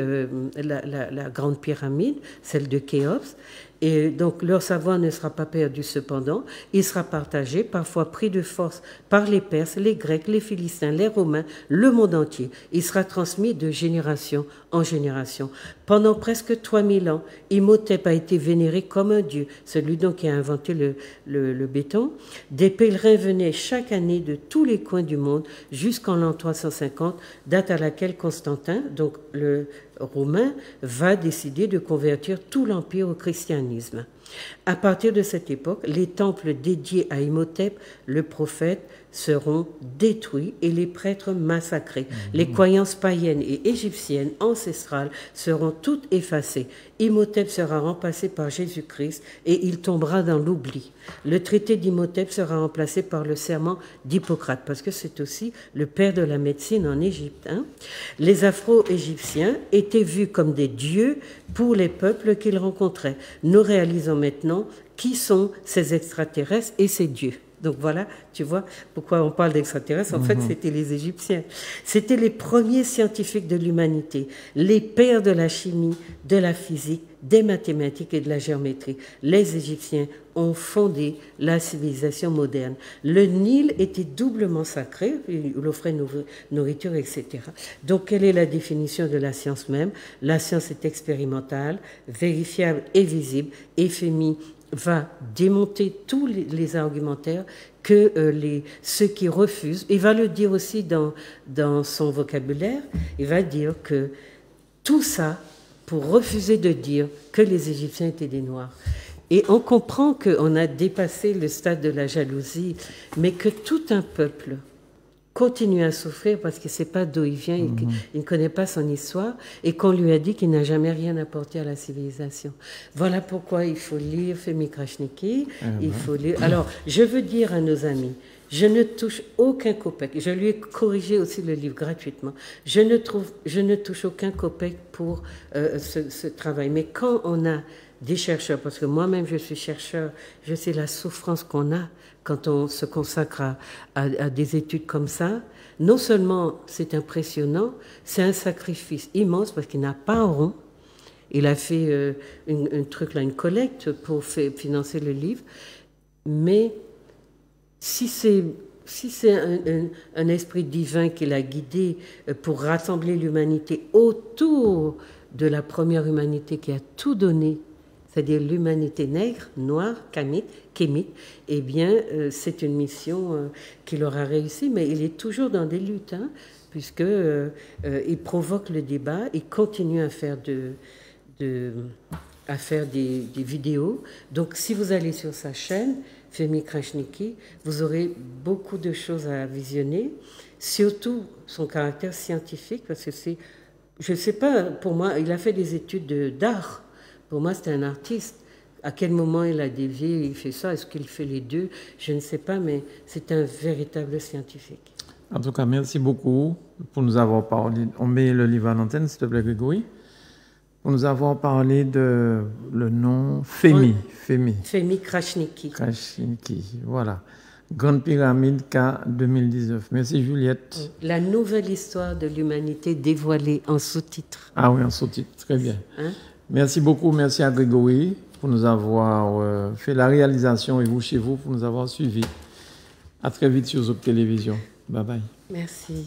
la grande pyramide, celle de Khéops. Et donc leur savoir ne sera pas perdu cependant, il sera partagé, parfois pris de force par les Perses, les Grecs, les Philistins, les Romains, le monde entier. Il sera transmis de génération en génération. Pendant presque 3000 ans, Imhotep a été vénéré comme un dieu, celui donc qui a inventé le béton. Des pèlerins venaient chaque année de tous les coins du monde jusqu'en l'an 350, date à laquelle Constantin, donc le Romain, va décider de convertir tout l'Empire au christianisme. À partir de cette époque, les temples dédiés à Imhotep, le prophète, seront détruits et les prêtres massacrés. Les croyances païennes et égyptiennes ancestrales seront toutes effacées. Imhotep sera remplacé par Jésus-Christ et il tombera dans l'oubli. Le traité d'Imhotep sera remplacé par le serment d'Hippocrate, parce que c'est aussi le père de la médecine en Égypte. Les Afro-Égyptiens étaient vus comme des dieux pour les peuples qu'ils rencontraient. Nous réalisons maintenant qui sont ces extraterrestres et ces dieux. Donc voilà, tu vois pourquoi on parle d'extraterrestres. En fait, c'était les Égyptiens. C'était les premiers scientifiques de l'humanité, les pères de la chimie, de la physique, des mathématiques et de la géométrie. Les Égyptiens ont fondé la civilisation moderne. Le Nil était doublement sacré, il offrait nourriture, etc. Donc, quelle est la définition de la science même? La science est expérimentale, vérifiable et visible. Et Femi va démonter tous les argumentaires que ceux qui refusent, il va le dire aussi dans son vocabulaire, il va dire que tout ça pour refuser de dire que les Égyptiens étaient des Noirs. Et on comprend qu'on a dépassé le stade de la jalousie, mais que tout un peuple continue à souffrir parce qu'il ne sait pas d'où il vient, il ne connaît pas son histoire, et qu'on lui a dit qu'il n'a jamais rien apporté à la civilisation. Voilà pourquoi il faut lire Femi Krasniqi, il faut lire... Alors, je veux dire à nos amis, je ne touche aucun copec. Je lui ai corrigé aussi le livre gratuitement. Je ne touche aucun copec pour ce travail. Mais quand on a des chercheurs, parce que moi-même je suis chercheur, je sais la souffrance qu'on a quand on se consacre à des études comme ça. Non seulement c'est impressionnant, c'est un sacrifice immense parce qu'il n'a pas un rond. Il a fait une collecte pour financer le livre, mais si c'est un esprit divin qui l'a guidé pour rassembler l'humanité autour de la première humanité qui a tout donné, c'est-à-dire l'humanité nègre, noire, kémite, eh bien, c'est une mission qu'il aura réussi, mais il est toujours dans des luttes, hein, puisque il provoque le débat, il continue à faire des vidéos. Donc, si vous allez sur sa chaîne, Femi Krasniqi, vous aurez beaucoup de choses à visionner, surtout son caractère scientifique, parce que c'est, je ne sais pas, pour moi, il a fait des études d'art. Pour moi, c'est un artiste. À quel moment il a dévié, il fait ça, est-ce qu'il fait les deux? Je ne sais pas, mais c'est un véritable scientifique. En tout cas, merci beaucoup pour nous avoir parlé. On met le livre à l'antenne, s'il te plaît, Grégory. Pour nous avoir parlé de le nom Femi. Femi Krasniqi. Krasniqi, voilà. Grande Pyramide K 2019. Merci Juliette. La nouvelle histoire de l'humanité dévoilée en sous-titre. Ah oui, en sous-titre, très bien. Hein? Merci beaucoup, merci à Grégory pour nous avoir fait la réalisation et vous chez vous pour nous avoir suivis. À très vite sur Zouk Télévision. Bye bye. Merci.